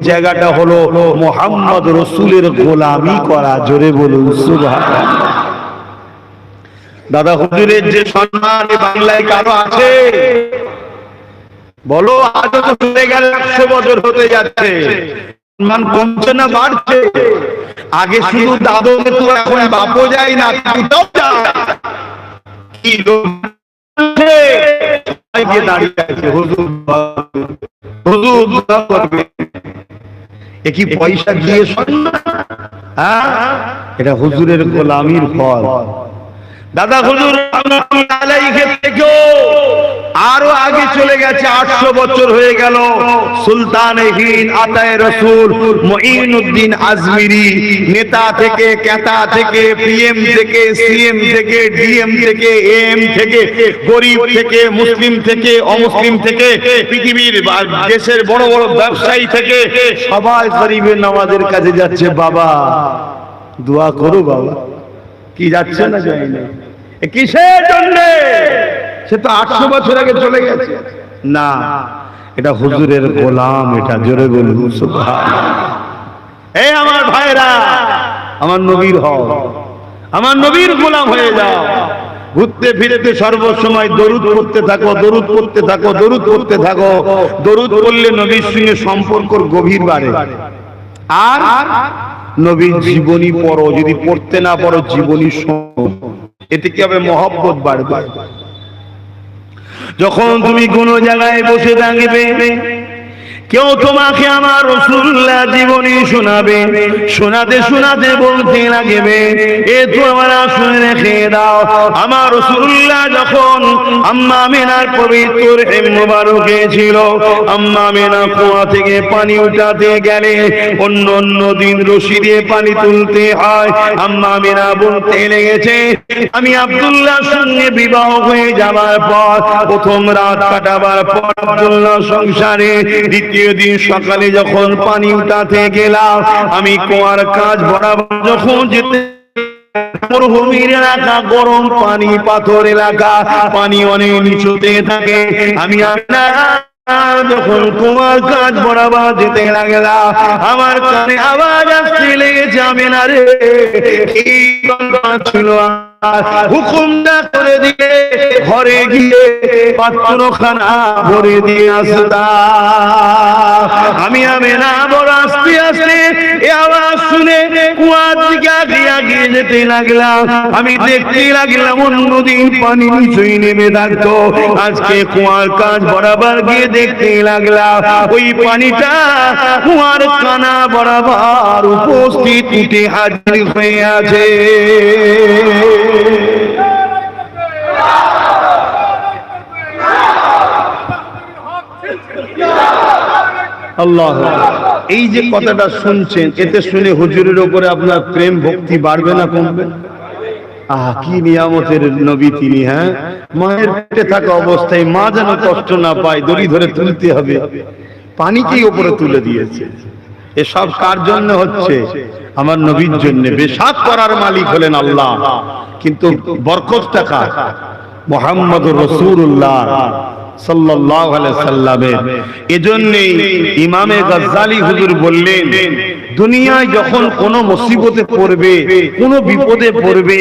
জায়গাটা হলো মুহাম্মদ রাসূলের গোলামি করা। জোরে বলুন সুবহানাল্লাহ। দাদা হুজুরের যে সম্মান বাংলায় কারো আছে? বলো, আজও তো চলে গেল 100 বছর হতে যাচ্ছে, সম্মান কমছে না বাড়ছে? আগে শুধু দাদু তো, এখন বাপও যায় না, পিতাও যায়। কি লোক দাঁড়িয়ে আছে, হুজুর হুজুর দোয়া করবে, এ কি পয়সা দিয়ে সম্মান? হ্যাঁ, এটা হুজুরের গোলামির ফল। দাদা হুজুর থেকেও আরো আগে চলে গেছে, 800 বছর হয়ে গেল। সুলতানে হিন্দ আতায়ে রসুল মুঈনুদ্দিন আজমিরি, নেতা থেকে, কেতা থেকে, পিএম থেকে, সিএম থেকে, ডিএম থেকে, এম থেকে, গরিব থেকে, মুসলিম থেকে, অমুসলিম থেকে, পৃথিবীর দেশের বড় বড় ব্যবসায়ী থেকে সবাই গরিবের নামাজের কাছে যাচ্ছে। বাবা দোয়া করো বাবা। কি যাচ্ছে না যাই না, কিসের জন্য? সে তো 800 বছর আগে চলে গেছে। না, এটা হুজুরের গোলাম। এটা জোরে বলুন সুবহানাল্লাহ। এই আমার ভাইরা, আমার নবীর হও, আমার নবীর গোলাম হয়ে যাও। ঘুরতে ফিরেতে সর্বসময় দরুদ পড়তে থাকো, দরুদ পড়তে থাকো, দরুদ পড়তে থাকো। দরুদ পড়লে নবীর সঙ্গে সম্পর্ক গভীর বাড়ে। আর নবীর জীবনী পড়ো, যদি পড়তে না পারো জীবনী শোনো, এতে কি হবে? মহব্বত বাড়বে। যখন তুমি কোন জায়গায় বসে থাকবে, কেউ তোমাকে আমার রাসূলুল্লাহ জীবনী শোনাবে, শোনাতে শোনাতে বলতে লাগবে, এ তো আমার শুনে রেখে দাও, আমার রাসূলুল্লাহ যখন আম্মা আমিনার পবিত্র হেম মোবারকে ছিল, আম্মা আমিনা কুয়া থেকে পানি উঠাতে গেলে অন্য অন্য দিন রশি দিয়ে পানি তুলতে হয়। আম্মা আমিনা বলতে লেগেছে, আমি আব্দুল্লাহর সঙ্গে বিবাহ হয়ে যাবার পর, প্রথম রাত কাটাবার পর আব্দুল্লাহ সংসারে, দ্বিতীয় দিন সকালে যখন পানি উঠাতে গেলাম, আমি কুয়ার কাজ বরাবর যখন যেতে, মরুভূমির এলাকা, গরম পানি, পাথর এলাকা, পানি অনেক নিচুতে থাকে, আমি যখন কুয়ার কাজ বরাবর যেতে লাগলাম, আমার কানে আওয়াজ আসতে লেগেছে, আমি না রে ছিল, হুকুমটা করে দিয়ে ঘরে গিয়ে পাত্রখানা ভরে দিয়ে আসতাম। আমি না বড় আস্তে আস্তে এ আওয়াজ শুনে কুয়ার দিকে আগিয়ে যেতে লাগলাম। আমি দেখতে লাগলাম অন্যদিন পানি নিচুই নেমে থাকতো, আজকে কুয়ার কাজ বরাবর গিয়ে দেখতে লাগলাম ওই পানিটা কুয়ার কানা বরাবর উপস্থিত উঠে হাজির হয়ে আছে। আল্লাহ, এই যে কথাটা শুনছেন, এতে শুনে হুজুরের উপরে আপনার প্রেম ভক্তি বাড়বে না কমবে? কি নিয়ামতের নবী তিনি। হ্যাঁ, মায়ের পেটে থাকা অবস্থায় মা যেন কষ্ট না পায়, দড়ি ধরে তুলতে হবে, পানিকেই উপরে তুলে দিয়েছে। এসব কার জন্য হচ্ছে? আমার নবীর জন্য। বেশাত করার মালিক হলেন আল্লাহ, কিন্তু বরকতটা কার? মুহাম্মদুর রাসূলুল্লাহ সাল্লাল্লাহু আলাইহি সাল্লামের। এজন্যই ইমামে গাজ্জালী হুজুর বললেন, দুনিয়ায় যখন কোনো মুসিবতে পড়বে, কোনো বিপদে পড়বে,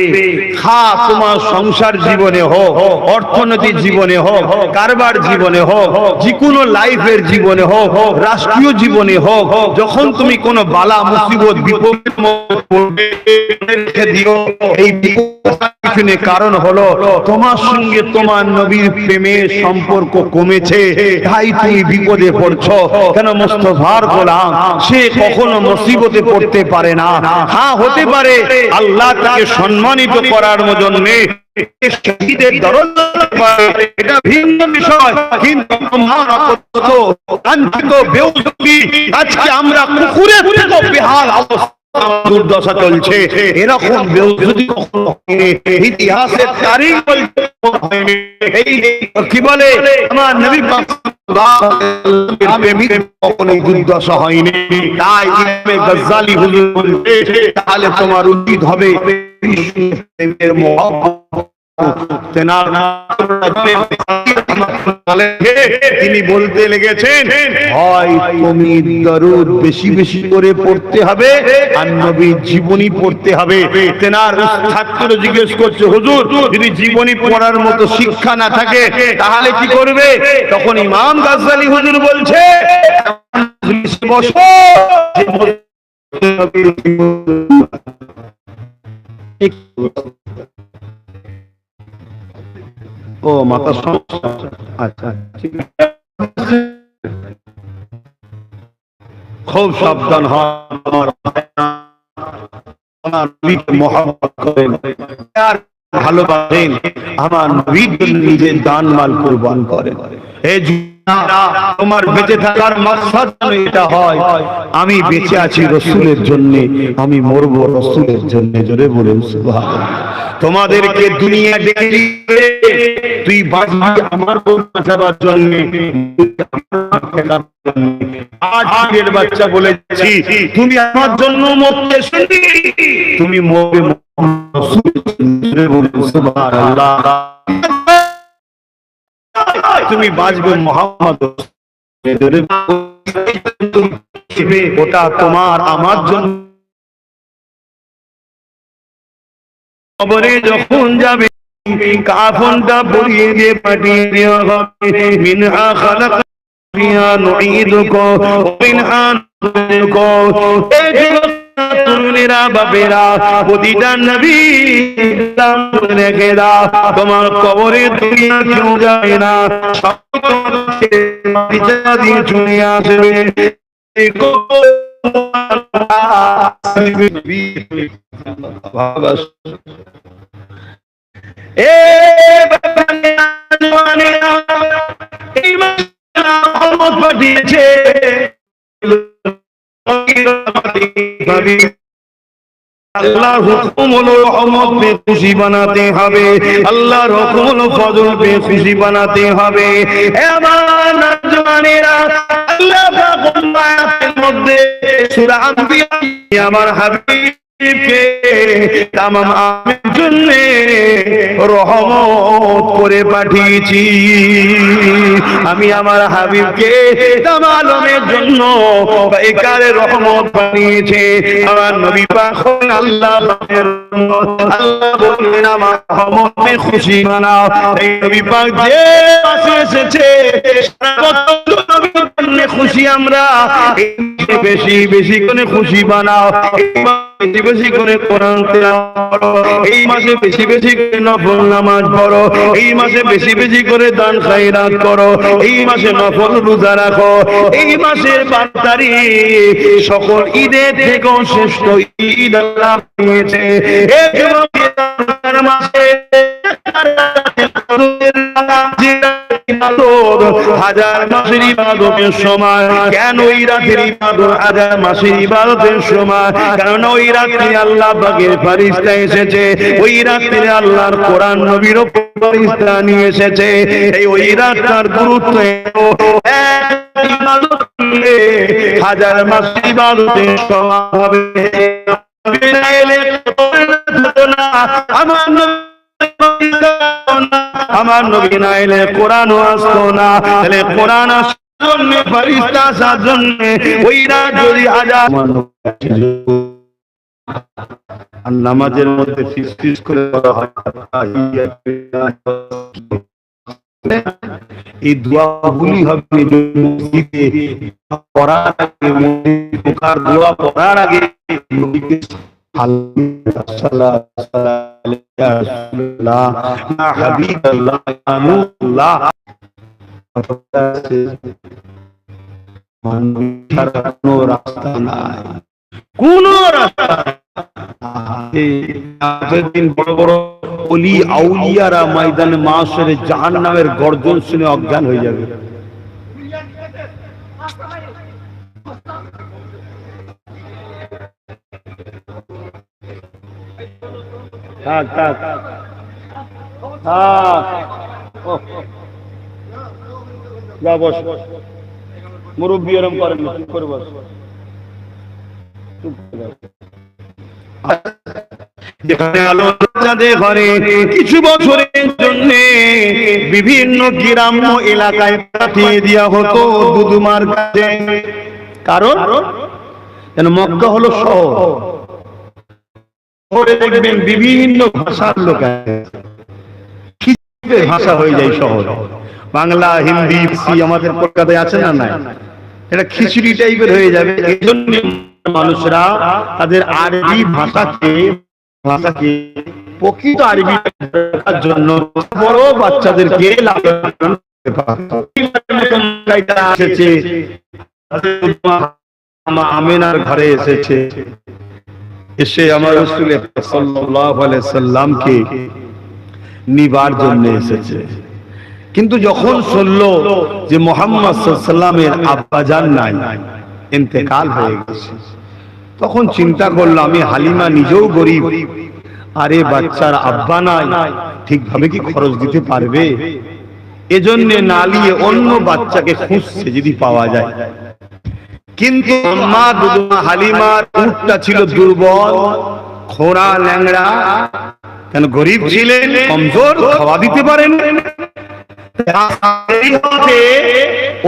তোমার সংসার জীবনে হোক, অর্থনৈতিক জীবনে হোক, কারবার জীবনে হোক, যে কোনো লাইফের জীবনে হোক, রাষ্ট্রীয় জীবনে হোক, যখন তুমি কোনো বালা মুসিবত বিপদের মধ্যে পড়বে, রেখে দিও এই পিছনে কারণ হলো তোমার সঙ্গে তোমার নবীর প্রেমের সম্পর্ক কমেছে, তাই তুমি বিপদে পড়ছো। কেন? মুস্তাফার গোলাম সে কখনো মুসিবতে পড়তে পারে না। হ্যাঁ, হতে পারে আল্লাহ তাকে সম্মানিত করার জন্য শহীদের দরজা, এটা ভিন্ন বিষয়, কিন্তু আজকে আমরা কুকুরের থেকেও বেহাল অবস্থা, দুর্দশা চলছে। এরকম বেউজুদি কখনো ইতিহাসের তারিখ বলছে কি বলে আমার নবী পাক কখনো দুর্দশা হয়নি। তাই ইমামে গজ্জালি হুজুর বলতে, তাহলে তোমার উচিত হবে তিনি বলতে লেগেছেন, হয় তুমি দরুদ বেশি বেশি করে পড়তে হবে আর নবীর জীবনী পড়তে হবে। তেনার ছাত্র জিজ্ঞেস করছে, হুজুর যদি জীবনী পড়ার মতো শিক্ষা না থাকে তাহলে কি করবে? তখন ইমাম গাজ্জালি হুজুর বলছে, বসো, ও মাথা সমস্যা, আচ্ছা ঠিক আছে, খুব সাবধান হন, আমার নবীকে মহব্বত করেন আর ভালোবাসেন, আমার নবীর জন্য নিজের দান মাল কুরবান করেন। হে তোমার বেঁচে থাকার মাকসাদ এটা হয়, আমি বেঁচে আছি রসুলের জন্য, আমি মরবো রসুলের জন্য। জোরে বলুন সুবহানাল্লাহ। তোমাদেরকে দুনিয়া ডেকে তুই বাঁচবি আমার বাঁচাবার জন্য, আজকের বাচ্চা বলেছি তুমি আমার জন্য মরতে এসেছি, তুমি মরবে রসুলের বলুন সুবহানাল্লাহ। তুমি বাঁচবে মুহাম্মদ, ওটা তোমার আমার জন্য। কবরে যখন যাবে কাফনটা পরিয়ে দিয়ে পাঠিয়ে দেওয়া হবে, মিনহা খালাকনা নুঈদুকা ওয়া মিনহা নুখরিজুকা। তরুণেরা বাপেরা প্রতিটা নবী রেখে দাও, তোমার কবরে দুনিয়া কেউ যায় না, দিয়ে চলে আসবে। পাঠিয়েছে আল্লাহর হুকুম হলো রহমত পে খুশি বানাতে হবে, আল্লাহর হুকুম হলো ফজল পে খুশি বানাতে হবে। আমার নওজওয়ানেরা, আল্লাহ পাক আয়াতের মধ্যে সূরা আম্বিয়া আমার হাবিবকে তামাম আমের জন্য রহমত করে পাঠিয়েছি। আমি আমার হাবিবকে তামাম আলমের জন্য একারে রহমত বানিয়েছে। আমার নবী পাক আল্লাহ আল্লাহ বললেন আমার রহমতে খুশি বানাও। এই নবী পাক যে মাসে এসেছে খুশি আমরা বেশি বেশি করে খুশি বানাও, বেশি বেশি করে কোরআন তেলাওয়াত করো, এই মাসে বেশি বেশি করে নফল নামাজ পড়ো, এই মাসে বেশি বেশি করে দান খায়রাত করো, এই মাসে নফল রোজা রাখো। এই মাসের 5 তারিখ সকল ঈদের থেকেও শ্রেষ্ঠ ঈদ আল্লাহ দিয়েছে। এই মাসে হাজার মাসের ইবাদতের সময়। কেন ওই রাতের ইবাদত হাজার মাসের ইবাদতের সময়? কারণ ওই রাতে আল্লাহ পাকের ফেরেশতা এসেছে, ওই রাতে আল্লাহর কোরআন নবীর ফেরেশতা নিয়ে এসেছে। এই ওই রাতটার গুরুত্ব হাজার মাসের ইবাদতের সময় হবে। আমার নবী না এলে কোরআনও আসতো না, তাহলে কোরআন ফেরেশতা আসার জন্য ওই রাত যদি আজান আর নামাজের মধ্যে ফিস করে বলা হয় এই দোয়াগুলি হবে মসজিদে পড়ার আগে, মসজিদে ঢোকার দোয়া পড়ার আগে নবীকে রাস্তা নাই, কোন রাস্তা দিন বড় বড় ওলি আউলিয়ারা ময়দানে মাশরে জাহান্নামের গর্জন শুনে অজ্ঞান হয়ে যাবে। থাক থাক যা বস, মুরব্বী এরম করেন না, চুপ করে বস। যেখানে আলোচনাতে ঘরে কিছু বছরের জন্য বিভিন্ন গ্রাম্য এলাকায় পাঠিয়ে দেওয়া হতো দুদুমার কাছে, কারণ যেন মক্কা হলো শহর, দেখবেন বিভিন্ন ভাষার লোক ভাষা হয়ে যায় শহর, বাংলা হিন্দি আমাদের কলকাতায় আছে না নাই, এটা খিচুড়ি টাইপের হয়ে যাবে। এই জন্য মানুষরা তাদের আরবি ভাষাকে প্রকৃত আরবি জন্য বড় বাচ্চাদেরকে আমেনার ঘরে এসেছে, এসে আমার রাসূল সাল্লাল্লাহু আলাইহি সাল্লামকে নিবার জন্য এসেছে। কিন্তু যখন শুনলো যে মুহাম্মদ সাল্লাল্লাহু আলাইহি সাল্লামের আব্বাজান নাই, ইন্তেকাল হয়ে গেছে, তখন চিন্তা করলো আমি হালিমা নিজেও গরিব, আরে বাচ্চার আব্বা নাই, ঠিকভাবে কি খরচ দিতে পারবে? এজন্য নালিয়ে অন্য বাচ্চাকে খুঁজছে যদি পাওয়া যায়। কিন্তু আম্মা দুদুমা হালিমার উটটা ছিল দুর্বল, খোঁড়া ল্যাংড়া, কেন গরিব ছিলেন, কমজোর, খাওয়া দিতে পারেন।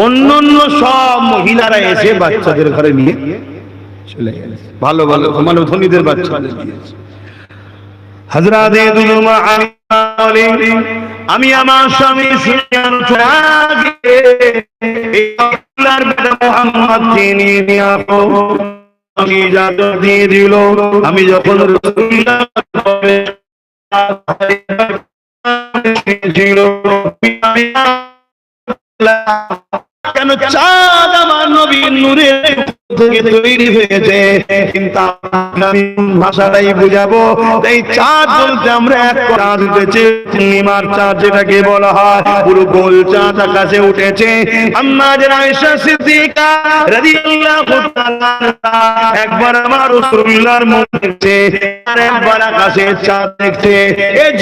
অন্য সব মহিলারা এসে বাচ্চাদের ঘরে নিয়ে চলে গেছে, ভালো ভালো মানে ধনীদের বাচ্চাদের দিয়েছে। হযরতে দুদুমা আমি আমার স্বামী আল্লাহর বেটা মুহাম্মদ নিয়ে আসো, আমি ইজাজত দিয়ে দিল। আমি যখন রাসূলুল্লাহ কেন চাঁদ আমার নবীর নূরের থেকে তৈরি হয়েছে, কিন্তু আমি ভাষাটাই বুঝাবো। এই চাঁদ বলতে আমরা এক চাঁদ উঠেছে, পূর্ণিমার চাঁদ যেটাকে বলা হয়, পুরো গোল চাঁদ আকাশে উঠেছে। আম্মা জানা আয়েশা সিদ্দিকা রাদিয়াল্লাহু তাআলা একবার আমার রাসূলুল্লাহর মুখ দেখছে, আর একবার আকাশে চাঁদ দেখছে। এই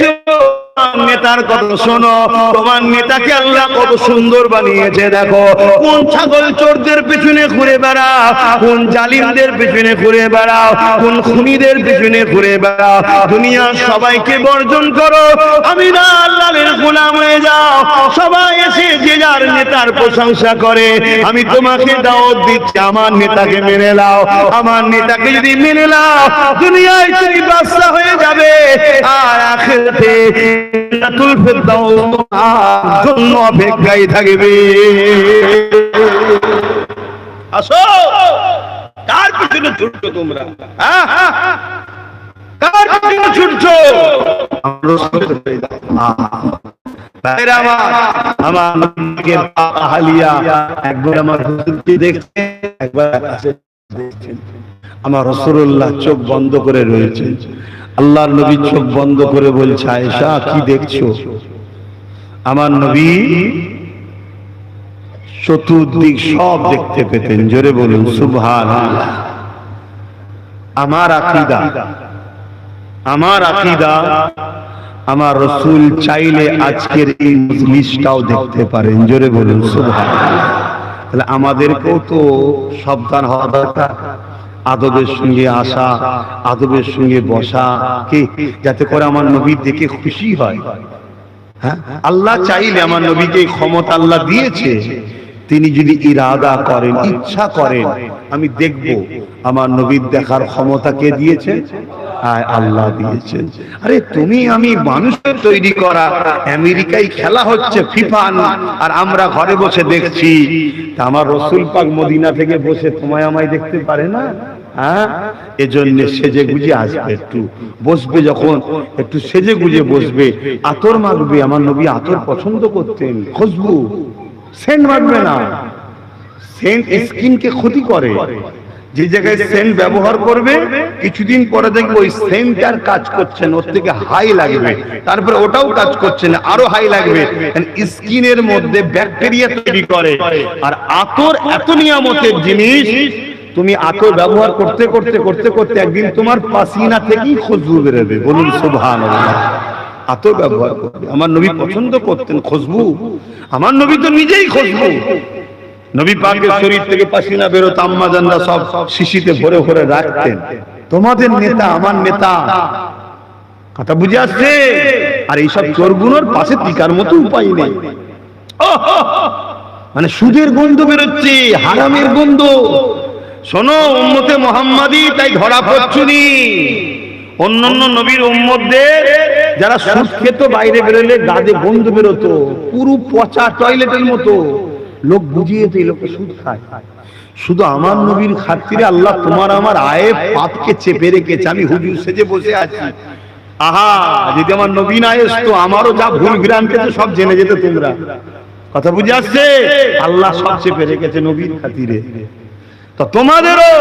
নেতার কথা শোনো, তোমার নেতাকে আল্লাহ কত সুন্দর বানিয়েছে দেখো। কোন ছাগল চোরদের পিছনে ঘুরে বেড়াও, কোন জালিমদের পিছনে ঘুরে বেড়াও, কোন খুনিদের পিছনে ঘুরে বেড়াও, দুনিয়ার সবাইকে বর্জন করো, আমি না আল্লাহর গোলাম হয়ে যাও। সবাই এসে যে যার নেতার প্রশংসা করে, আমি তোমাকে দাওয়াত দিচ্ছি আমার নেতাকে মেনে নাও। আমার নেতাকে যদি মেনে নাও, দুনিয়ায় তুমি বাদশা হয়ে যাবে, আর আখিরাতে জান্নাতুল ফিরদাউস জন্য অপেক্ষায় থাকবে। আসো, কার পিছনে ছুটছো তোমরা? কার পিছনে ছুটছো? আমার নবীকে আহলিয়া একবার আমার হুজুরকে দেখছে, একবার আকাশে দেখছেন। আমার রাসূলুল্লাহ চোখ বন্ধ করে রয়েছে, আল্লাহর নবী চোখ বন্ধ করে বলছে, আয়েশা কি দেখছো? আমার নবী চতুর্দিক সব দেখতে পেতেন, জোরে বলুন সুবহানাল্লাহ। আমার আকীদা আমার রাসূল চাইলে আজকের এই মজলিসটাও দেখতে পারেন, জোরে বলুন সুবহানাল্লাহ। তাহলে আমাদেরকেও তো সাবধান হওয়া দরকার, আদবের সঙ্গে আসা, আদবের সঙ্গে বসা, কি যাতে করে আমার নবী দেখে খুশি হয়। হ্যাঁ, আল্লাহ চাইলে আমার নবীকে ক্ষমতা আল্লাহ দিয়েছে, তিনি যদি ইরাদা করেন, ইচ্ছা করেন, আমি দেখব আমার নবীর দেখার ক্ষমতা কে দিয়েছে? আল্লাহ দিয়েছেন। আরে তুমি আমি মানুষের তৈরি করা, আমেরিকায় খেলা হচ্ছে ফিফা, আর আমরা ঘরে বসে দেখছি। তা আমার রাসূল পাক মদিনা থেকে বসে তোমায় আমায় দেখতে পারে না? হ্যাঁ, এজন্য সেজে গুজে আসবে, একটু বসবে, যখন একটু সেজে গুজে বসবে, আতর মাখবে। আমার নবী আতর পছন্দ করতেন, খুশবু, সেন্ট মাখবে না। সেন্ট স্কিনকে ক্ষতি করে। যে জায়গায় সেন্ট ব্যবহার করবে, কিছুদিন পরে দেখবে ওই সেন্টটার কাজ করছে না, ওর থেকে হাই লাগবে, তারপরে ওটাও কাজ করছে না, আরো হাই লাগবে। স্কিনের মধ্যে ব্যাকটেরিয়া তৈরি করে। আর আতর এত নিয়ামতের জিনিস, তুমি আতর ব্যবহার করতে করতে করতে করতে একদিন তোমার পাসিনা থেকেই খুশবু বেরোবে। বলুন সুবহানাল্লাহ। আতর ব্যবহার করবে। আমার নবী পছন্দ করতেন খুশবু। আমার নবী তো নিজেই খুশবু। নবী পাকের শরীর থেকে পাসিনা বেরোতো, আম্মা জানরা সব শিশিতে ভরে ভরে রাখতেন। তোমাদের নেতা, আমার নেতা, কথা বুঝে আসছে? আর এইসব চোরগুলোর পাশে টিকার মতো উপায় নেই। মানে সুদের গন্ধ বেরোচ্ছে, হারামের গন্ধ। শোনো উম্মতে মুহাম্মাদি, তাই ধরা পড়ছুনি। অন্যান্য নবীর উম্মতদের যারা সুদ খেত, বাইরে বেরোলে গাদে গন্ধ বেরোতো, পুরো পচা টয়লেটের মতো। লোক বুঝিয়ে তো এই লোকে সুদ খায়। শুধু আমার নবীর খাতিরে আল্লাহ তোমার আমার আয়ে পাপকে চেপে রেখেছে। আমি হুজুর সেজে বসে আছি। আহা, যদি আমার নবী না আসতো, আমারও যা ভুল ভ্রান্তি তো সব জেনে যেত তোমরা। কথা বুঝে আসছে? আল্লাহ সব চেপে রেখেছে নবীর খাতিরে। তো তোমাদেরও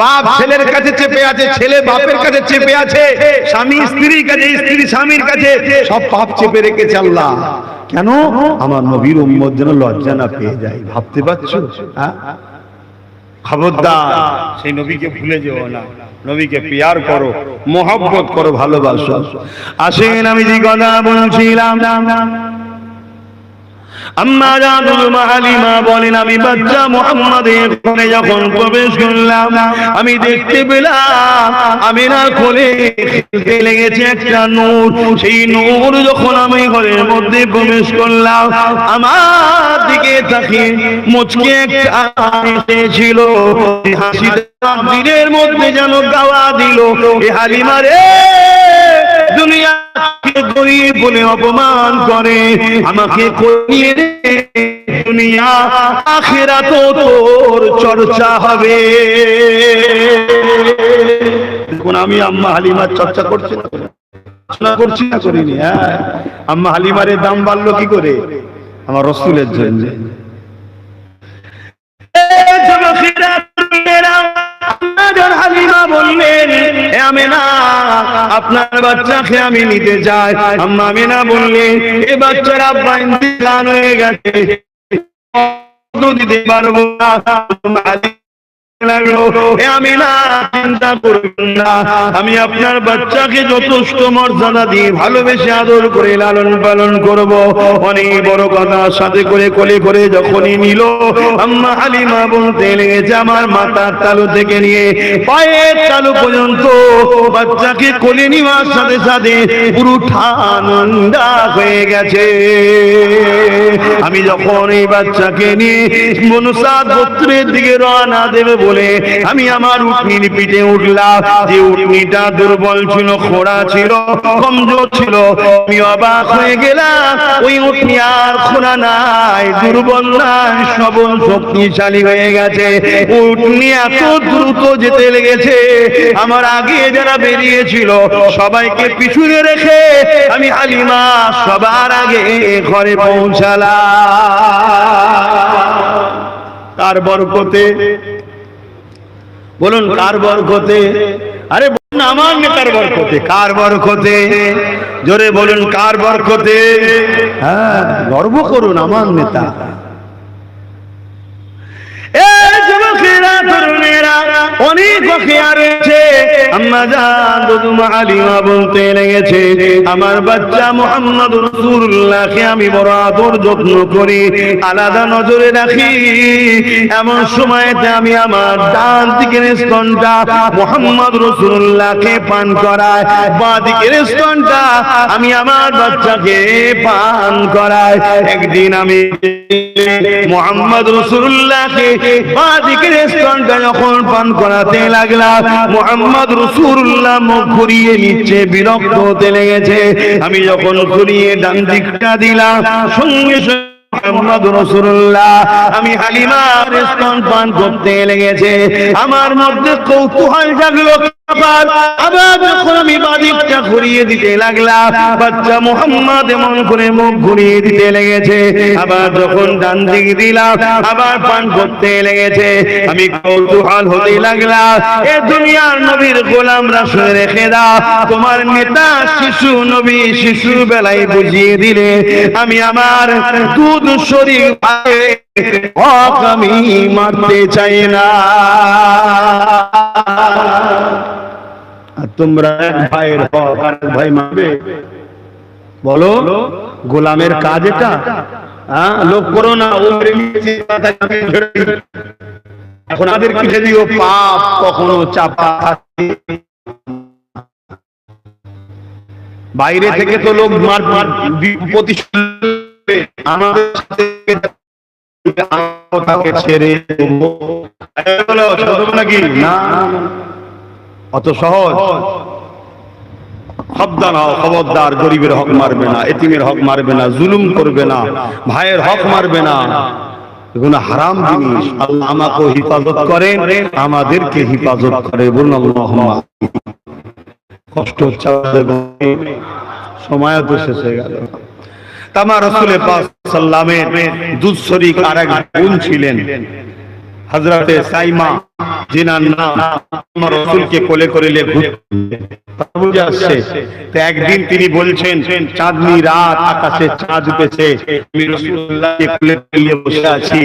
বাপ ছেলের কাছে চেপে আছে, ছেলে বাপের কাছে চেপে আছে, স্বামী স্ত্রীর কাছে, স্ত্রী স্বামীর কাছে, সব পাপ চেপে রেখেছে আল্লাহ। কেন? আমার নবীর উম্মত যেন লজ্জা না পেয়ে যায়। ভাবতে পারছো? খবরদার সেই নবীকে ভুলে যেও না। নবীকে প্যার করো, মোহব্বত করো, ভালোবাসো। আসেন আমি যে কথা বলছিলাম, আম্মা জান উম্মে হালিমা বলেন, আমি বাচ্চা মুহাম্মাদের ঘরে যখন প্রবেশ করলাম, আমি দেখতে পেলাম আমিনার কোলে খেলতে লেগেছে একটা নূর। সেই নূর যখন আমি ঘরের মধ্যে প্রবেশ করলাম, আমার দিকে তাকিয়ে মুচকি একটা এসেছিল। হাসিটা দিনের মধ্যে যেন গাওয়া দিল, এ হালিমা রে, দুনিয়াকে গরিব বলে অপমান করে, আমাকে করিয়ে রে, দুনিয়া আখিরাতেও তোর চর্চা হবে। দেখুন, আমি আম্মা হালিমার চর্চা করছি না, করছি না, করিনি। হ্যাঁ, আম্মা হালিমার দাম বাড়লো কি করে? আমার রাসূলের জন্য। হালিমা বললেন, আমিনা, আপনার বাচ্চাকে আমি নিতে চাই। আম্মা আমিনা বললেন, এই বাচ্চার আব্বা ইন্তেকাল হয়ে গেছে, দিতে পারবো না। আমি আপনার বাচ্চাকে যথেষ্ট মর্যাদা দিয়ে ভালোবেসে আদর করে লালন পালন করব। অনেক বড় কথা সাথে করে কোলে করে যখনই নিল, আম্মা হালিমা বলতে লেগেছে, আমার মাথার তালু থেকে নিয়ে পায়ের তালু পর্যন্ত বাচ্চাকে কোলে নেওয়ার সাথে সাথে পুরো ঠান্ডা হয়ে গেছে। আমি যখন এই বাচ্চাকে নিয়ে মনুসাদ গোত্রের দিকে রওনা দেবে বলে আমি আমার উটনির পিঠে উঠলাম। যে উটনিটা দুর্বল ছিল, খোঁড়া ছিল, কমজোর ছিল, আমি অবাক হয়ে গেলাম। ওই উটনি আর খোঁড়া নাই, দুর্বল নাই, সবল শক্তিশালী হয়ে গেছে। উটনি এত দ্রুত যেতে লেগেছে, আমার আগে যারা বেরিয়েছিল সবাইকে পিছনে রেখে আমি হালিমা সবার আগে ঘরে পৌঁছালাম। কার বরকতে? বলুন কার বরকতে? আরে বলুন আমার নেতার বরকতে। কার বরকতে? জোরে বলুন কার বরকতে? হ্যাঁ, গর্ব করুন আমার নেতা। অনেক ওয়াকিয়া রয়েছে। আম্মা জান উম্মে হালিমা বলতে লেগেছে, আমার বাচ্চা মুহাম্মদ রাসূলুল্লাহকে আমি বড় আদর যত্ন করি, আলাদা নজরে রাখি। এমন সময়তে আমি আমার ডান দিকের স্তনটা মুহাম্মদ রাসূলুল্লাহকে পান করাই, বাঁ দিকের স্তনটা আমি আমার বাচ্চাকে পান করাই। একদিন আমি মুহাম্মদ রাসূলুল্লাহকে বাদিকের স্তনটা যখন পান করাতে লাগলাম, মুহাম্মদ রাসূলুল্লাহ মুখ ঘুরিয়ে নিচ্ছে, বিরক্ত হতে লেগেছে। আমি যখন ঘুরিয়ে ডান দিকটা দিলাম, সঙ্গে সঙ্গে মুহাম্মদ রাসূলুল্লাহ আমি হালিমার স্তন পান করতে লেগেছে। আমার মধ্যে কৌতূহল জাগলো, আবার যখন আমি বাদিকটা ঘুরিয়ে দিতে লাগলাম, বাচ্চা মুহাম্মদ এমন করে মুখ ঘুরিয়ে দিতে লেগেছে। আবার যখন ডান দিকে দিলাম, আবার পান করতে লেগেছে। আমি কৌতূহল হতে লাগলাম, এ দুনিয়ার নবীর গোলামরা শুনে রেখে দাও, তোমার নেতা শিশু নবী শিশু বেলায় বুঝিয়ে দিলে আমি আমার দুধ শরীর হক আমি মারতে চাই না। তোমরা এক ভাইয়ের হক আর এক ভাই মারবে? বলো, গোলামের কাজ এটা? লোক করো না, এখন আমাদের পিঠে দিও পাপ কখনো চাপা। বাইরে থেকে তো লোক মার আমাদের ছেড়ে নাকি না, অত সহজ? সাবধান হও, খবরদার, গরিবের হক মারবে না, এতিমের হক মারবে না, জুলুম করবে না, ভাইয়ের হক মারবে না, এগুলো হারাম জিনিস। আল্লাহ আমাকে হিফাজত করে, আমাদেরকে হিফাজত করে। বলুন আল্লাহুম্মা। কষ্ট হচ্ছে, সময় তো শেষ হয়ে গেল। আমার রাসূল পাক সাল্লামের দুধ শরীক আরেক বোন ছিলেন হযরতে সাইমা, जिनार नाम আমার রাসূলকে কোলে করে নিয়ে ঘুরতে আসছে। তো একদিন তিনি বলছেন, চাঁদনি রাত, আকাশে চাঁদ উঠেছে, আমি রাসূলুল্লাহকে কোলে করে নিয়ে বসে আছি,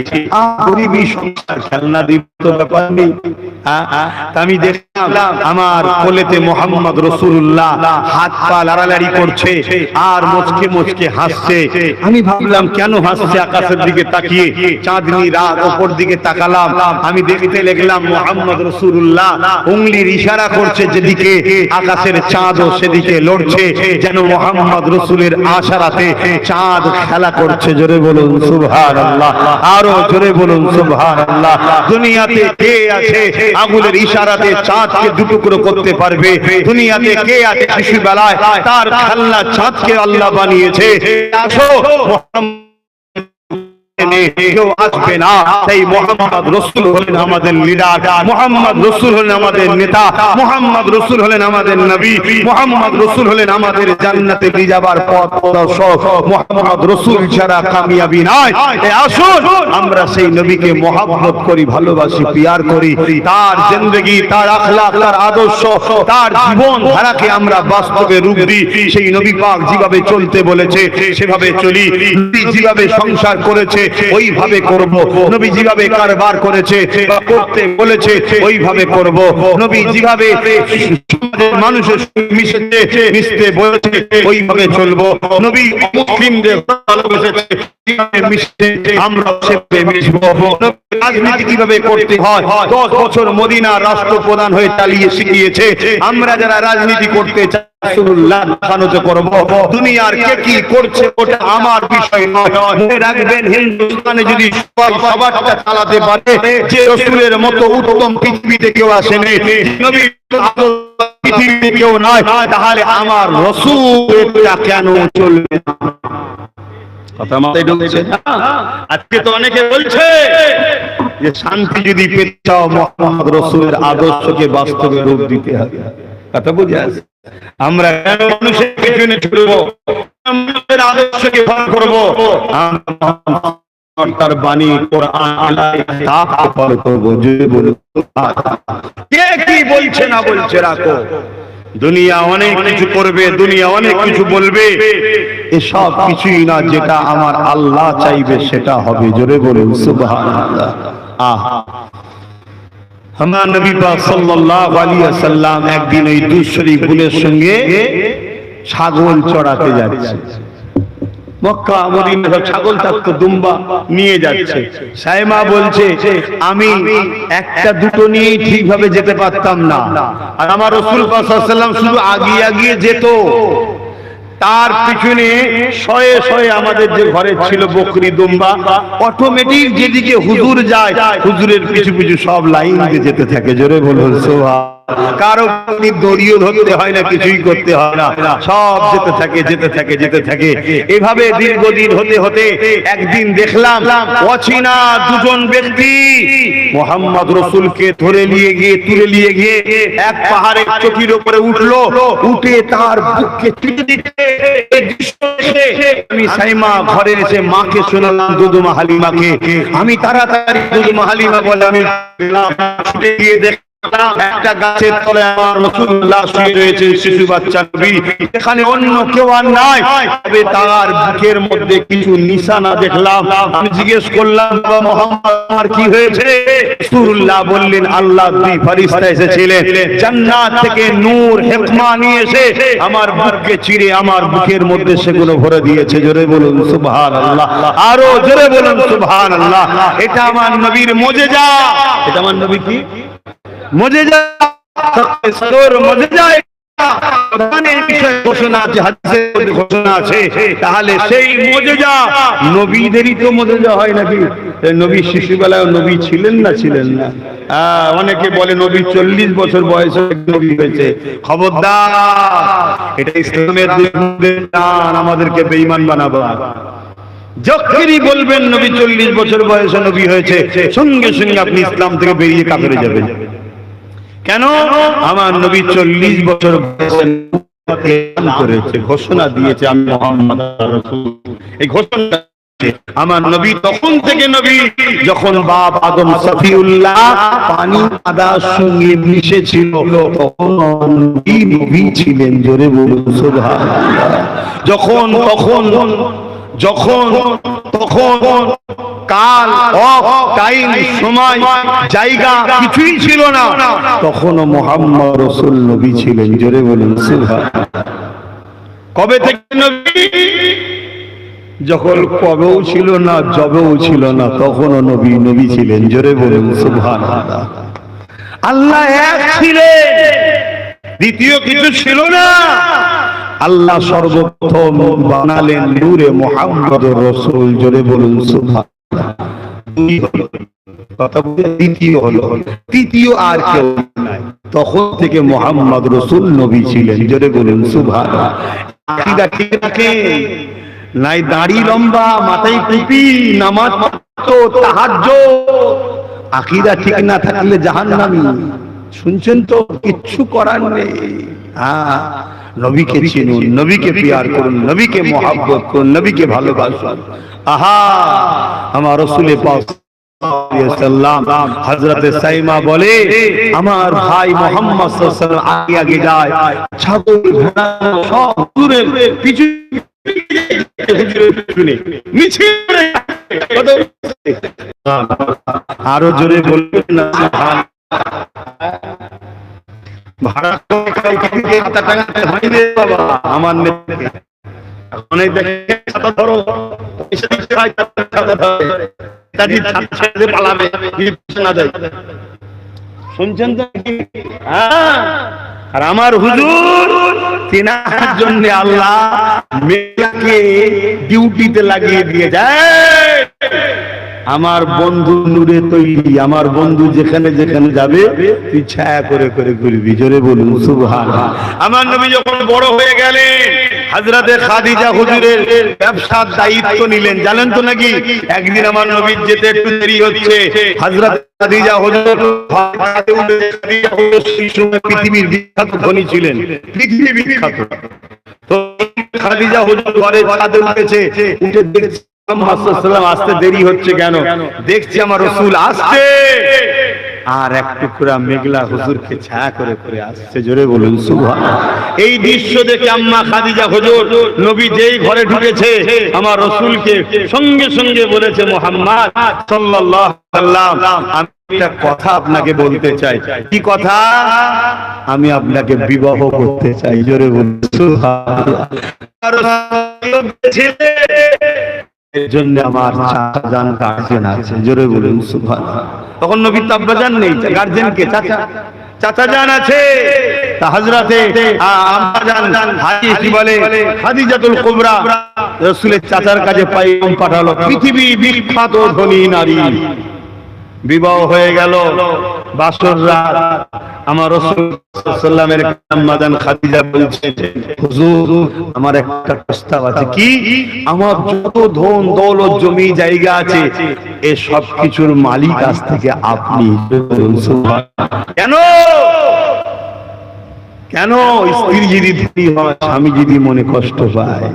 গরিবী সংসার, খেলনা দিব তো ব্যাপার নেই। আমি দেখলাম আমার কোলেতে মুহাম্মদ রাসূলুল্লাহ হাত পা লাড়ালাড়ি করছে আর মুচকে মুচকে হাসছে। আমি ভাবলাম কেন হাসছে, আকাশের দিকে তাকিয়ে চাঁদনি রাত উপর দিকে তাকালাম, আমি দেখতে লাগলাম মুহাম্মদ রাসূলুল্লাহ উংলির ইশারা করছে যেদিকে আকাশের চাঁদও সেদিকে লড়ছে, যেন মুহাম্মদ রাসূলের আশারাতে চাঁদ খেলা করছে। জোরে বলুন সুবহানাল্লাহ, আরো জোরে বলুন সুবহানাল্লাহ। দুনিয়াতে কে আছে আঙুলের ইশারাতে চাঁদকে দুটুকরো করতে পারবে? দুনিয়াতে কে আছে শিশু বেলায় তার খেলনা চাঁদকে আল্লাহ বানিয়েছে? আসো, কেউ আসবে না। তাই মুহাম্মদ রাসূল হলেন আমাদের লিডার, মুহাম্মদ রাসূল হলেন আমাদের নেতা, মুহাম্মদ রাসূল হলেন আমাদের নবী, মুহাম্মদ রাসূল হলেন আমাদের জান্নাতে নিয়ে যাবার পথ প্রদর্শক। মুহাম্মদ রাসূল ছাড়া কামিয়াবি নাই। তাই আসুন আমরা সেই নবীকে মহব্বত করি, ভালোবাসি, পিয়ার করি। তার জিন্দেগি, তার আখলাক, তার আদর্শ, তার জীবন ধারাকে আমরা বাস্তবে রূপ দিই। সেই নবী পাক যেভাবে চলতে বলেছে সেভাবে চলি, যেভাবে সংসার করেছে ওইভাবে করব, নবী যেভাবে কারবার করেছে বা করতে বলেছে ওইভাবে করব, নবী যেভাবে মানুষের মিশতে মিশতে বলেছে ওইভাবে চলবো, নবী মুসলিমদের ভালোবেসেছে মিশতে আমরা সেভাবে মিশবো। রাজনীতি কিভাবে করতে হয় 10 বছর মদিনা রাষ্ট্রপ্রধান হয়ে চালিয়ে শিখিয়েছে। আমরা যারা রাজনীতি করতে চাই রাসূলুল্লাহ খানতে করব। দুনিয়ার কে কি করছে ওটা আমার বিষয় নয়। মনে রাখবেন, হিন্দুস্তানে যদি সবারটা চালাতে পারে, যে রাসূলের মতো উত্তম পৃথিবীতে কেউ আসেনি, নবীর পৃথিবীতে কেউ নাই, তাহলে আমার রাসূলটা কেন চলবে না? কথা মাথায় ঢুকছে? আজকে তো অনেকে বলছে যে শান্তি যদি পেতে চাও মুহাম্মদ রাসূলের আদর্শকে বাস্তবে রূপ দিতে হবে। কথা বুঝে আসে? আমরা মানুষের পেছনে ছুটবো, মানুষের আদর্শকে ফলো করবো, তার বাণী কোরআন তাকে ফলো করবো। যদি বলুন কে কি বলছে না বলছে রাখো, দুনিয়া অনেক কিছু করবে, দুনিয়া অনেক কিছু বলবে, এসব কিছুই না, যেটা আমার আল্লাহ চাইবে সেটা হবে। জোরে বলুন সুবহানাল্লাহ। আমার নবী পাক সাল্লাল্লাহু আলাইহি ওয়াসাল্লাম একদিন এই দুশরি বোনের সঙ্গে ছাগল চড়াতে যাচ্ছে। মক্কা মদিনা ছাগল থাকতো, দুম্বা নিয়ে যাচ্ছে। সাইমা বলছে আমি একটা দুটো নিয়ে ঠিকভাবে যেতে পারতাম না, আর আমার রাসূল পাক সাল্লাল্লাহু আলাইহি ওয়াসাল্লাম শুধু আগিয়ে আগিয়ে যেত। তার পিছনে শয়ে শয়ে আমাদের যে ঘরে ছিল বকরি দুম্বা, অটোমেটিক যেদিকে হুজুর যায় হুজুরের পিছু পিছু সব লাইন দিয়ে যেতে থাকে। জোরে বলুন সুবহান। কারো দড়িও ধরতে হয় না, কিছুই করতে হয় না, সব যেতে থাকে যেতে থাকে যেতে থাকে। এভাবে দীর্ঘদিন হতে হতে একদিন দেখলাম অচেনা দুজন ব্যক্তি মুহাম্মদ রাসূলকে ধরে নিয়ে গিয়ে তুলে নিয়ে গিয়ে এক পাহাড়ের চটির উপরে উঠলো, উঠে তার বুককে টিপে দিতে। আমি সাইমা ঘরে এসে মাকে শোনালাম, দুদুমা হালিমাকে। আমি তাড়াতাড়ি দুদুমা হালিমা বলে আমি ছুটে গিয়ে দেখ একটা গাছের তলে আমার রাসূলুল্লাহ শুয়ে রয়েছে, শিশু বাচ্চা নবী। এখানে অন্য কেউ আর নাই, তবে তার বুকের মধ্যে কিছু নিশানা দেখলাম। আমি জিজ্ঞেস করলাম, বাবা মুহাম্মদ আর কি হয়েছে? রাসূলুল্লাহ বললেন, আল্লাহ দুই ফেরেশতা এসেছিলেন জান্নাত থেকে নূর হিকমা নিয়ে এসে আমার বুককে চিরে আমার বুকের মধ্যে সেগুলো ভরে দিয়েছে। জোরে বলুন সুবহানাল্লাহ, আরো জোরে বলুন সুবহানাল্লাহ। এটা আমার নবীর মুজিজা। এটা আমার নবী কি মুজিজা, মুজিজা। ঘোষণা আছে, হাদিসের ঘোষণা আছে। তাহলে সেই মুজিজা নবীদেরই তো মুজিজা হয় নাকি? নবী শিশুবেলায় নবী ছিলেন না ছিলেন না? অনেকে বলে নবী 40 বছর বয়সে নবী হয়েছে। খবরদার, এটা ইসলামের দান, আমাদেরকে বেঈমান বানাবো। যখনই বলবেন নবী 40 বছর বয়সে নবী হয়েছে, সঙ্গে সঙ্গে আপনি ইসলাম থেকে বেরিয়ে কাফেরে যাবেন। কেন? আমার নবী 40 বছর বয়সে করেছে, ঘোষণা দিয়েছে আমি মুহাম্মদ রাসূল। এই ঘোষণা আমার নবী তখন থেকে নবী যখন বাপ আদম সফিউল্লাহ পানি আদার সঙ্গে মিশেছিল তখন নবী ছিলেন। জোরে বলুন সুবহানাল্লাহ। যখন কাল টাইম সময় জায়গা কিছুই ছিল না, তখনও মুহাম্মদ রাসূল নবী ছিলেন। জোরে বলুন সুবহানাল্লাহ। কবে থেকে নবী? যখন কবেও ছিল না, জবেও ছিল না, তখনও নবী ছিলেন। জোরে বলুন সুবহানাল্লাহ। আল্লাহ এক ছিলেন, দ্বিতীয় কিছু ছিল না। আল্লাহ সর্বপ্রথম বানালেন নূরে মুহাম্মদুর রাসূল। জোরে বলুন সুবহানাল্লাহ। কথা বলে দ্বিতীয় হলো, তৃতীয় আর কেউ নাই। তখন থেকে মুহাম্মদ রাসূল নবী ছিলেন। জোরে বলুন সুবহানাল্লাহ। আকীদা ঠিক রাখেন, নাই দাড়ি লম্বা, মাথায় টুপি, নামাজ পড়তো, তাহাজ্জুদ। আকীদা ঠিক না থাকলে জাহান্নামী। শুনছেন তো? কিচ্ছু করার নেই। নবীকে চিনুন, নবীকে প্যার করুন, নবীকে মহব্বত করুন, নবীকে ভালোবাসুন। আহা, আমার রাসূলে পাক সাল্লাল্লাহু হযরতে সাইমা বলে, আমার ভাই মুহাম্মদ সাল্লাল্লাহু আলাইহি ওয়াসাল্লাম আগে আগে যায়, ছাগল ঘোড়া সব হুজুরের পিছু আরো জোরে বলবেন না সুবহানাল্লাহ। ভাড়া টাঙাতে হয়নি বাবা আমার নেতাকে। অনেক দেখে ছাতা ধরো, পালাবে না যায়। শুনছেন তো? আর আমার হুজুর তিনার জন্য আল্লাহ মেয়েকে ডিউটিতে লাগিয়ে দিয়ে যায়। আমার বন্ধু নূরে তৈরি, আমার বন্ধু যেখানে যেখানে যাবে তুই ছায়া করে করে ঘুরবি। জোরে বলুন সুবহানাল্লাহ। আমার নবী যখন বড় হয়ে গেলেন, হযরতে খাদিজা হুজুরের ব্যবসার দায়িত্ব নিলেন। জানেন তো নাকি? একদিন আমার নবীর যেতে একটু দেরি হচ্ছে, হযরত খাদিজা হুজুর পৃথিবীর বিখ্যাত ধনী ছিলেন, পৃথিবী বিখ্যাত। তো খাদিজা হুজুর ঘরে ছাদে উঠেছে, উঠে দেখছে আসতে দেরি হচ্ছে কেন? দেখছি আমার রাসূল আসছে, আর এক টুকরা মেঘলা হুজুরকে ছায়া করে করে আসছে। জোরে বলুন সুবহানাল্লাহ। এই দৃশ্য দেখে আম্মা খাদিজা হুজুর নবী যেই ঘরে ঢুকেছে আমার রাসূলকে সঙ্গে সঙ্গে বলেছে, মুহাম্মদ সাল্লাল্লাহু আলাইহি ওয়াসাল্লাম, আমি একটা কথা আপনাকে বলতে চাই। কি কথা? আমি আপনাকে বিবাহ করতে চাই। জোরে বলুন সুবহানাল্লাহ। এর জন্য আমার চাচা জান গার্জেন আছে। জোরে বলুন সুবহানাল্লাহ। তখন নবীর আব্বা জান নেই, গার্জেন কে? চাচা, চাচা জান আছে। হযরতে আম্মাজান হাজি কি বলে খাদিজাতুল কুবরা রাসূলের চাচার কাছে পাইগাম পাঠালো, পৃথিবী বিখ্যাত ধনী নারী, বিবাহ হয়ে গেল, বাসর রাত। আমার রাসূল সাল্লাল্লাহু আলাইহি ওয়াসাল্লামের আম্মাজান খাদিজা বলছে, হুজুর আমার একটা প্রস্তাব আছে। কি? আমার যত ধন দৌলত জমি জায়গা আছে এ সব কিছুর মালিক আজ থেকে আপনি। কেন? কেন? স্ত্রী যদি ধনী হয়, স্বামী যদি মনে কষ্ট পায়।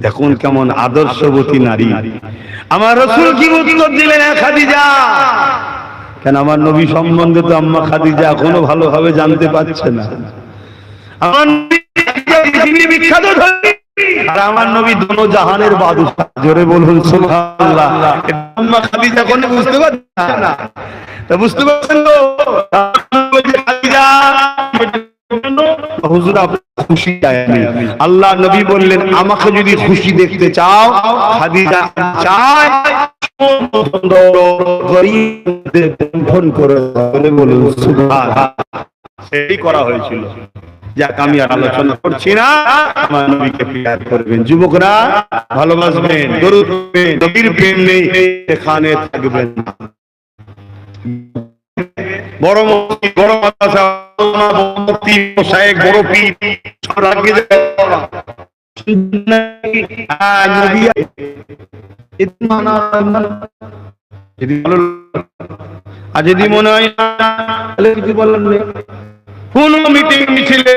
দেখুন কেমন আদর্শবতী নারী। আমার রাসূল কি উত্তর দিলেন? খাদিজা, কেন আমার নবী সম্বন্ধে তো আম্মা খাদিজা এখনো ভালোভাবে জানতে পারছে না। আমার নবী পৃথিবীর বিখ্যাত ধনী, আর আমার নবী দোনো জাহানের বাদশা। জোরে বলুন সুবহানাল্লাহ। আম্মা খাদিজা কোনো বুঝতে পারছে না। তা বুঝতে পারছেন তো? খাদিজা হুজুর আপনি খুশি চাইনি। আল্লাহ নবী বললেন, আমাকে যদি খুশি দেখতে চাও, খাদিজা চায় গরীবদের বন্ধন করে বলে বলুন সুবহানাল্লাহ। সেই করা হয়েছিল। যাক আমি আর আলোচনা করছি না, আমার নবীকে প্রিয় করবেন, যুবকরা ভালোবাসবেন, দরুদ পড়বেন, নবীর প্রেম নেই এখানে থাকবেন না। বড় মুফতি, বড় মাদ্রাসা, মুফতি শায়েখ, বড় পীর সব লাগিয়ে দেয়। নবী ইতমানা যদি ভালো, আর যদি মনে হয় তাহলে কিছু বলার নেই। কোন মিটিং মিছিলে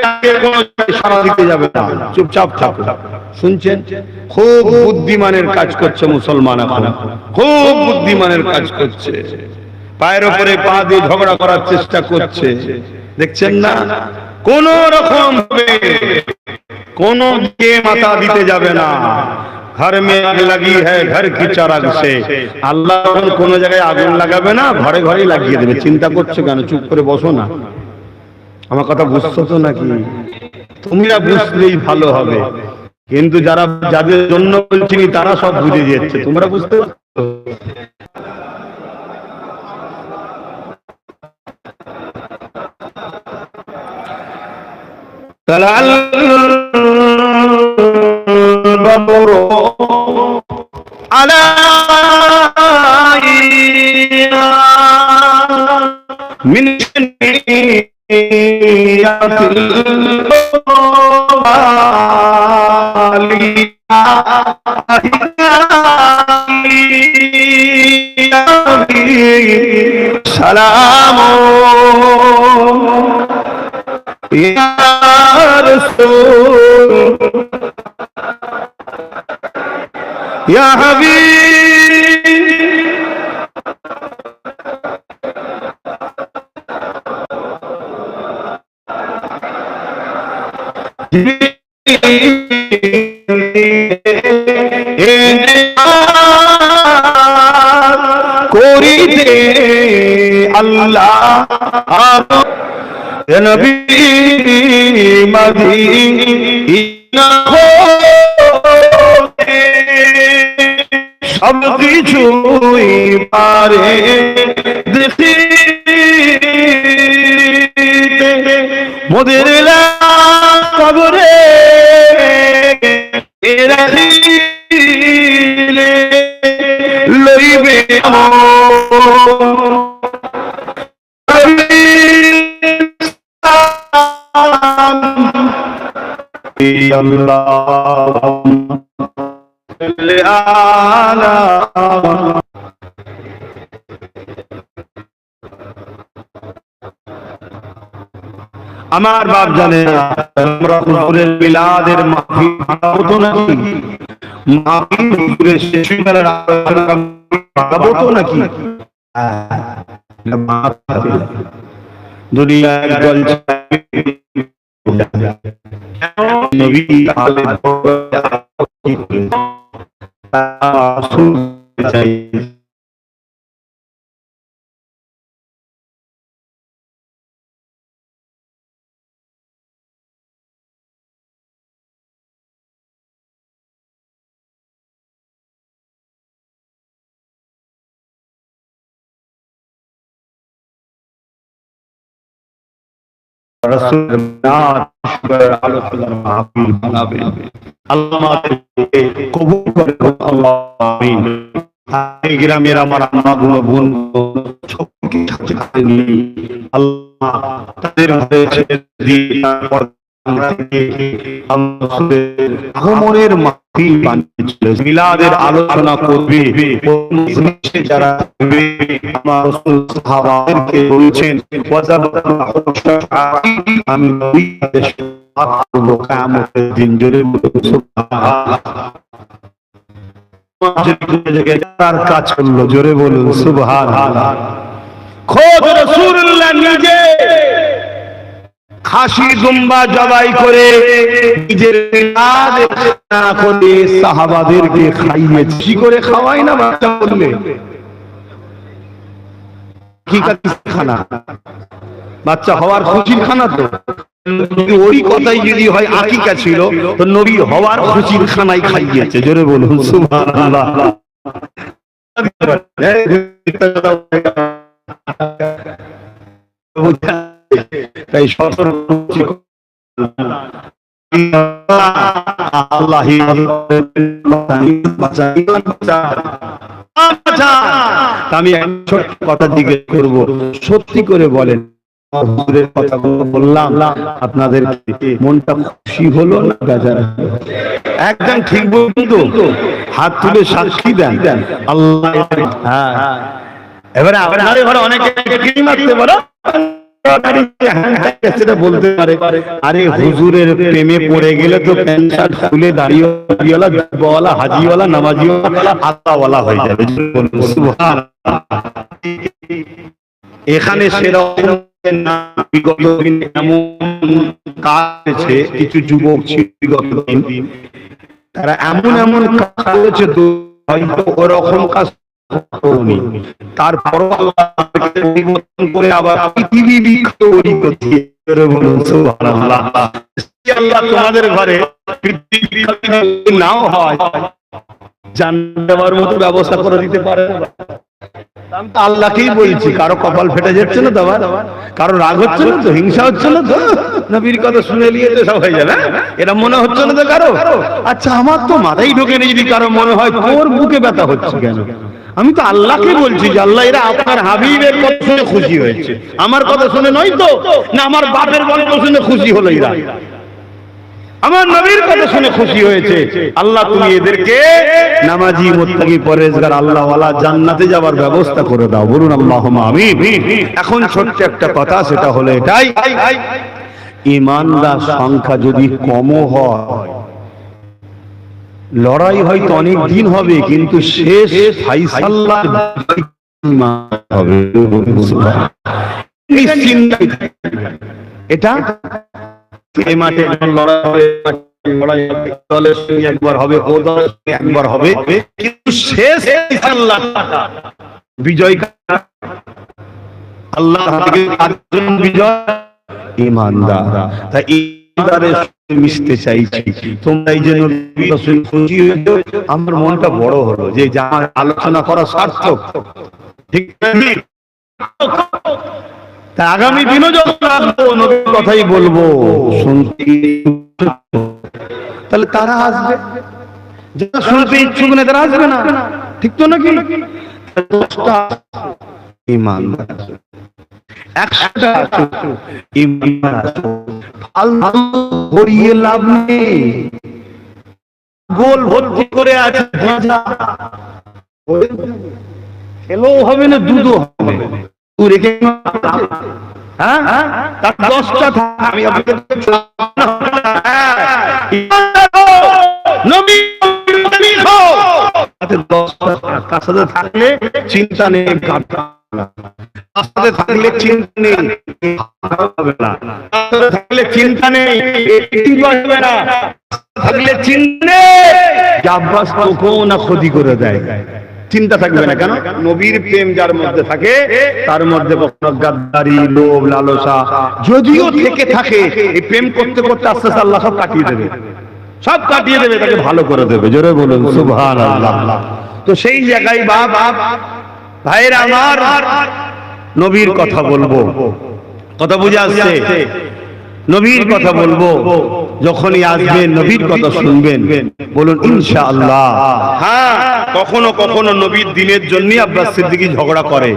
সারা দিতে যাবে না, চুপচাপ থাকুন। শুনছেন? খুব বুদ্ধিমানের কাজ করছে মুসলমান এখন, খুব বুদ্ধিমানের কাজ করছে। পায়ের উপরে পা দিয়ে ঝগড়া করার চেষ্টা করছে, দেখছেন না? কোন রকম কোন দিকে মাথা দিতে যাবে না। ঘর মে আগ লাগি হ্যায় ঘর কি চারাগ সে, আল্লাহ কোন জায়গায় আগুন লাগাবে না, ঘরে ঘরেই লাগিয়ে দেবে। চিন্তা করছো কেন? চুপ করে বসো না। আমার কথা বুঝছো তো নাকি? তোমরা বুঝলেই ভালো হবে, কিন্তু যারা যাদের জন্য বলছিনি তারা সব বুঝে যাচ্ছে। তোমরা বুঝতে পারছো? সালাম ইয়া রাসূল ইয়া হাবিব। করিতে আল্লাহ নবী মদিনা হতে সব কিছুই পারে দেখিতে, মোদের কবরে রাখিলে লইবে আমার বাপ জানে না আমরা হুজুরের মিলাদের মাহফিল ভাঙাবো তো নাকি? মাহফিল হুজুরের শেষ বেলার ভাঙাবো তো নাকি? দুনিয়া একদল নবী আলেম রাসূলের মিলাদ আলোচনার মাহফিল বানাবেন। আল্লাহ আমাদেরকে কবুল করে, আল্লাহ আমিন। এই গ্রামের আমার আম্মা বোন সবকে সাথে নিয়ে আল্লাহ তাদের ঘরে ছেড়ে দিয়ে আগমনের মাহফিল বানিয়েছিলেন, মিলাদের আলোচনা করবে। যারা আমার রাসূল সাহাবাদেরকে বলেছেন আমি কিয়ামতের দিন জোরে কাজ করলো, জোরে বলুন সুবহানাল্লাহ। খোদ রাসূলুল্লাহ নিজে খাসি দুম্বা জবাই করে নিজের করে সাহাবাদেরকে খাইয়েছে। কি করে খাওয়াই না বাচ্চা বললে খানা, বাচ্চা হওয়ার খুশির খানা। তো ওই কথাই যদি হয় আকিকা ছিল তো নবী হওয়ার খুশির খানাই খাইয়েছে, জোরে বলুন সুবহানাল্লাহ। তাই আমি ছোট্ট কথা জিজ্ঞেস করব, সত্যি করে বলেন কথাগুলো বললাম আপনাদের মনটা খুশি হলো না বেজার? একদম ঠিক বলুন তো, হাত তুলে সাক্ষী দেন আল্লাহ। হ্যাঁ, এবারে আপনাদের ঘরে অনেকে মারতে পারো বলতে পারে আরে হুজুরের প্রেমে পড়ে গেলে তো প্যান্ট শার্ট খুলে দাঁড়িয়েওয়ালা হাজিওয়ালা নামাজিওয়ালা আল্লাহওয়ালা হয়ে যাবে। এখানে সেরকম বিগত দিন এমন কাজ হয়েছে, কিছু যুবক ছিল বিগত দিন, তারা এমন এমন কাজ করেছে হয়তো ওরকম কাজ তারপর পরিবর্তন করে আবার পৃথিবী তৈরি করছে। তোমাদের ঘরে নাও হয় জানার মতো ব্যবস্থা করে দিতে পারে। আমি তো আল্লাহকেই বলছি, কারো কপাল ফেটে যাচ্ছে না তো, কারো রাগ হচ্ছে না তো, হিংসা হচ্ছে না তো, নবীর কথা শুনে নিয়ে তো সব হয়ে যাবে, এটা মনে হচ্ছে না তো কারো? আচ্ছা আমার তো মাথায় ঢোকে না, যদি কারো মনে হয় তোর বুকে ব্যথা হচ্ছে কেন? আমি তো আল্লাহকে বলছি যে আল্লাহ এরা আপনার হাবিবের কথা শুনে খুশি হয়েছে, আমার কথা শুনে নয় তো, না আমার বাপের গল্প শুনে খুশি হলো এরা, আমার নবীর কথা শুনে খুশি হয়েছে। আল্লাহ তুমি এদেরকে নামাজি মুত্তাকি পরেজগার আল্লাহওয়ালা জান্নাতে যাবার ব্যবস্থা করে দাও, বলুন আল্লাহুম্মা আমিন। এখন ছোট্ট একটা কথা, সেটা হলো এটাই, ঈমানদার সংখ্যা যদি কমও হয়, লড়াই হয়তো অনেক দিন হবে কিন্তু শেষ ফাইসাল্লা হবে। এটা এই মাঠে লড়াই একবার হবে, ও একবার হবে, কিন্তু শেষ বিজয় আল্লাহ বিজয় ঈমানদার। তাই ঈমানদারের মিশতে চাইছি, তোমরা এই জন্য খুশি হয়েছো, আমার মনটা বড় হলো যে আমার আলোচনা করা সার্থক, ঠিক আছে? তা আগামী দিনও যখন আসবো নবীর কথাই বলবো, শুনতে তাহলে তারা আসবে, যারা শুনতে ইচ্ছুক না তারা আসবে না, ঠিক তো নাকি? 10টা ঈমানদার, 100টা ঈমানদার, ফালতু ভরিয়ে লাভ নেই, গোল ভর্তি করে আছে, খেলেও হবে না দুধও হবে, রেখে হ্যাঁ তার 10টা আমি থাকলে চিন্তা নেই, থাকলে চিন্তা নেই, থাকলে চিন্তা নেই, থাকলে চিন্তা না ক্ষতি করে দেয়, চিন্তা থাকবে না। কেন? নবীর প্রেম যার মধ্যে থাকে তার মধ্যে কখনো গাদ্দারি, লোভ, লালসা যদিও থেকে থাকে, এই প্রেম করতে করতে আস্তে আস্তে আল্লাহ সব কাটিয়ে দেবে, সব কাটিয়ে দেবে, তাকে ভালো করে দেবে, জোরে বলুন সুবহানাল্লাহ। তো সেই জায়গায় ভাইরা আমার নবীর কথা বলবো, কথা বুঝে আসছে? নবীর কথা বলবো, যখনই আসবেন নবীর কথা শুনবেন, বলুন ইনশাআল্লাহ। হ্যাঁ, কখনো কখনো নবীর দিনের জন্য আব্বাস সিদ্দিকী ঝগড়া করে,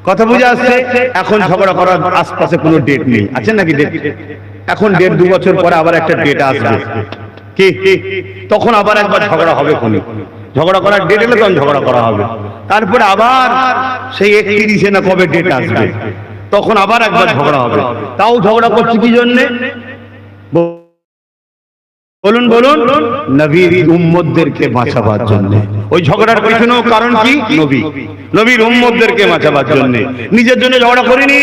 কথা বুঝে আসছে। এখন ঝগড়া করার আশপাশে কোনো ডেট নেই, আছে নাকি ডেট? এখন ডেট 2 বছর পরে আবার একটা ডেট আসবে, কি তখন আবার একবার ঝগড়া হবে। কোন ঝগড়া করার ডেট এলে তখন ঝগড়া করা হবে, তারপরে আবার সেই 31-এ না কবে ডেট আসবে, তখন আবার একবার ঝগড়া হবে। তাও ঝগড়া করছে কি জন্যে? বলুন বলুন, নবীর উম্মতদেরকে বাঁচাবার জন্য। ওই ঝগড়ার পিছনেও কারণ কি? নবীর উম্মতদেরকে বাঁচাবার জন্য, নিজের জন্য ঝগড়া করিনি।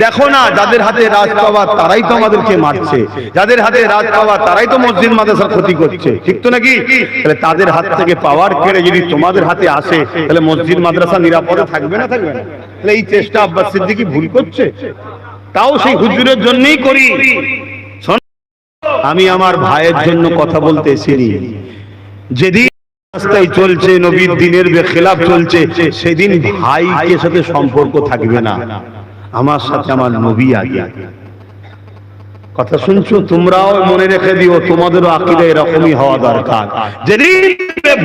দেখো না, যাদের হাতে রাজ পাওয়ার তারাই তো আমাদেরকে মারছে, যাদের হাতে রাজ পাওয়ার তারাই তো মসজিদ মাদ্রাসার ক্ষতি করছে, ঠিক তো নাকি? তাহলে তাদের হাত থেকে পাওয়ার কেড়ে যদি তোমাদের হাতে আসে, তাহলে মসজিদ মাদ্রাসা নিরাপদে থাকবে না? থাকবে না। তাহলে এই চেষ্টা আব্বাস সিদ্দিকী ভুল করছে, তাও সেই হুজুরের জন্যই করি। আমি আমার ভাইয়ের জন্য কথা বলতে এসেছি। যেদিন রাস্তায় চলছে নবীর দিনের বেখিলাফ চলছে, সেদিন ভাইকে সাথে সম্পর্ক থাকবে না, আমার সাথে আমার নবী আগে। কথা শুনছো? তোমরাও মনে রেখে দিও, তোমাদেরও আকীদা এরকমই হওয়া দরকার। যেদিন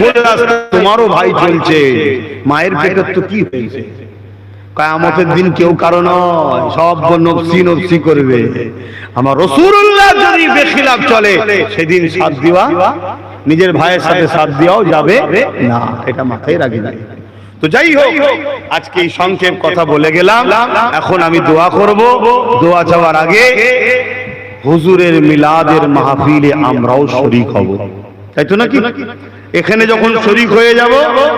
ভুল রাস্তা তোমারও ভাই চলছে, মায়ের পেটের তো কি হয়েছে? কিয়ামতের দিন কেউ কারো নয়, সব নফসি নফসি করবে। আমার রাসূলুল্লাহ যদি বেখিলাফ চলে, সেদিন সাথ দিবা, নিজের ভাইয়ের সাথে সাথ দিয়াও যাবে না, এটা মাথায় রাখবে। তো যাই হোক, আজকে এই সংক্ষেপ কথা বলে গেলাম। এখন আমি দোয়া করব। দোয়া চাওয়ার আগে হুজুরের মিলাদের মাহফিলে আমরাও শরীক হব, তাই তো নাকি? এখানে যখন শরীক হয়ে যাব,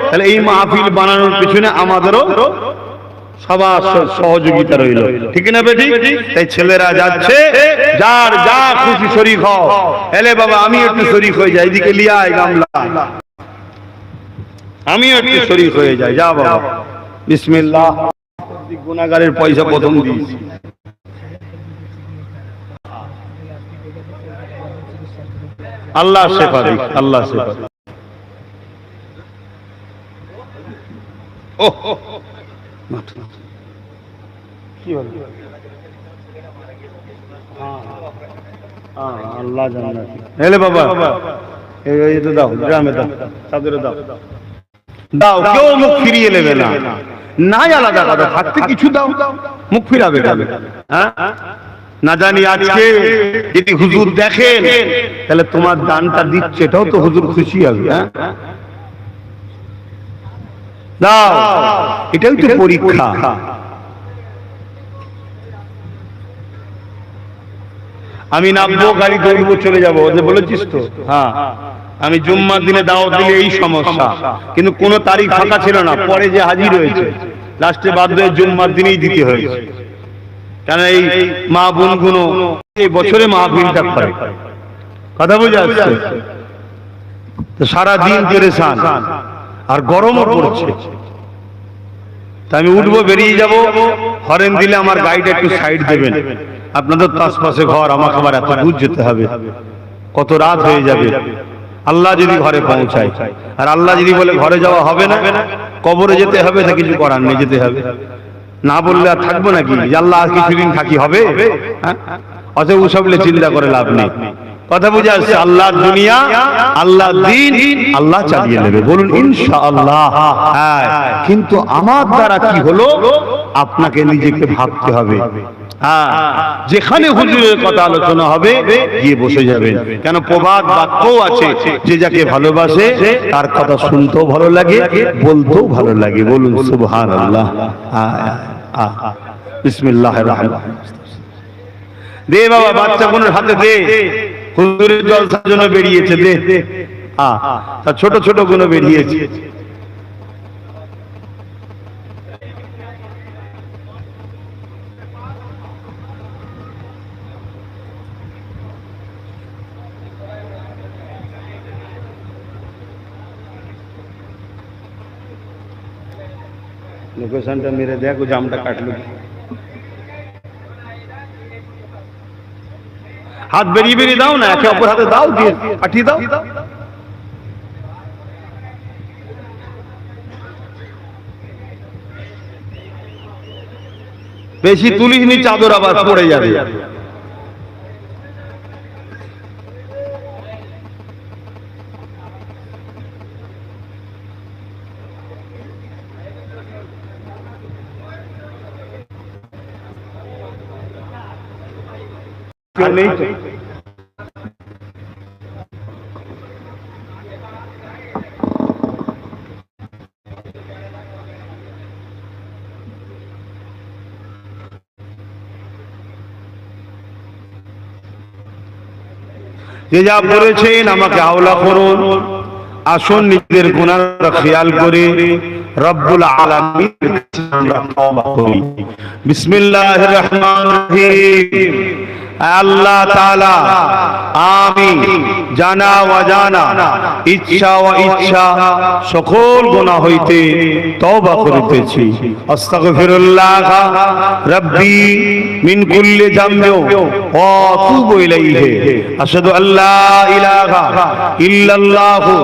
তাহলে এই মাহফিল বানানোর পিছনে আমাদেরও সবার সহযোগিতা রইল, ঠিক না বেটি? তাই ছেলেরা যাচ্ছে, যার যা খুশি শরীক হও। এলে বাবা আমি একটু শরীক হয়ে যাই, এদিকে লিয়া আয় গামলা, আমিও একটু শরীক হয়ে যাই। যা বাবা, বিসমিল্লাহ। গুনাহগারের পয়সা প্রথম দিয়েছি। আল্লাহ শেফা দিক, আল্লাহ শেফা দিক। কি বল? আল্লাহ জান্নাত। এলে বাবা, এই তো দাও, গ্রামে দাও, তাদের দাও, দাও, কেউ মুখ ফিরিয়ে নেবে না। নাই আলাদা আলাদা থাকতে কিছু দাও, মুখ ফিরাবে কেন? হ্যাঁ, না জানি আজকে যদি হুজুর দেখেন, তাহলে তোমার দানটা দিচ্ছে, এটাও তো হুজুর খুশি হবে। হ্যাঁ, দাও, এটাই তো পরীক্ষা। আমি নামবো, গাড়ি দৌড়বো, চলে যাবো, ওদের বলেছিস তো? হ্যাঁ, আমি জুম্মার দিনে দাওয়াত দিলে এই সমস্যা, কিন্তু কোন তারিখ ফাঁকা ছিল না, পরে যে হাজির হয়েছে, লাস্টে বাধ্য হয়ে জুম্মার দিনেই দিতে হয়েছে। কেন এই মা বোন গুলো এই বছরে মাহফিলটা করে, কথা বুঝে আসছে? সারা দিন পেরেশান, আর গরমও পড়ছে। তাই আমি উঠবো, বেরিয়ে যাব, হরেন দিলে আমার গাড়িটা একটু সাইড দেবেন। আপনাদের তো আশপাশে ঘর, আমাকে আবার এত দূর যেতে হবে, কত রাত হয়ে যাবে। আল্লাহ যদি ঘরে পৌঁছায়, আর আল্লাহ যদি বলে ঘরে যাওয়া হবে না, কবরে যেতে হবে, তা কিছু করার নেই, যেতে হবে। না বললে আর থাকবো নাকি? আল্লাহ আর কিছুদিন থাকি হবে? অতএব ওসবলে চিন্তা করে লাভ নেই, কথা বুঝে আসছে? আল্লাহর দুনিয়া, আল্লাহর দিন আল্লাহ চালিয়ে নেবে, বলুন ইনশাআল্লাহ। হ্যাঁ, কিন্তু আমার দ্বারা কি হলো, আপনাকে নিজেকে ভাবতে হবে। হ্যাঁ, যেখানে হুজুরের কথা আলোচনা হবে গিয়ে বসে যাবেন। কেন প্রবাদ বাক্যও আছে, যে যাকে ভালোবাসে তার কথা শুনতেও ভালো লাগে, বলতেও ভালো লাগে, বলুন সুবহানাল্লাহ। বিসমিল্লাহির রহমানির রহিম। দে বাবা, বাচ্চা বোনের হাতে দে, হুজুরের জলসার জন্য বেরিয়েছে, দে। তা ছোট ছোট গুলো বেরিয়েছে। লোকেশনটা মেরে দেখো, জামটা কাটলো। হাত বেরিয়ে বেরিয়ে দাও না, একে অপর হাতে দাও, দিয়ে পাঠিয়ে দাও। বেশি তুলিস নি, চাদর আবার পড়ে যাবে। কেউ নেই তো? যে যা বলেছেন আমাকে আওলা করুন। আসুন নিজেদের গুনাহ খেয়াল করে রব্বুল আলামিনের কাছে আমরা তওবা করি। বিসমিল্লাহির রহমানির রহিম। আল্লাহ তাআলা আমি জানা অজানা ইচ্ছা ও ইচ্ছা সকল গুনাহ হইতে তওবা করিতেছি। আস্তাগফিরুল্লাহ রাব্বি মিন কুল্লি যামবি ওয়া আতুবু ইলাইহি। আশহাদু আল্লা ইলাহা ইল্লাল্লাহু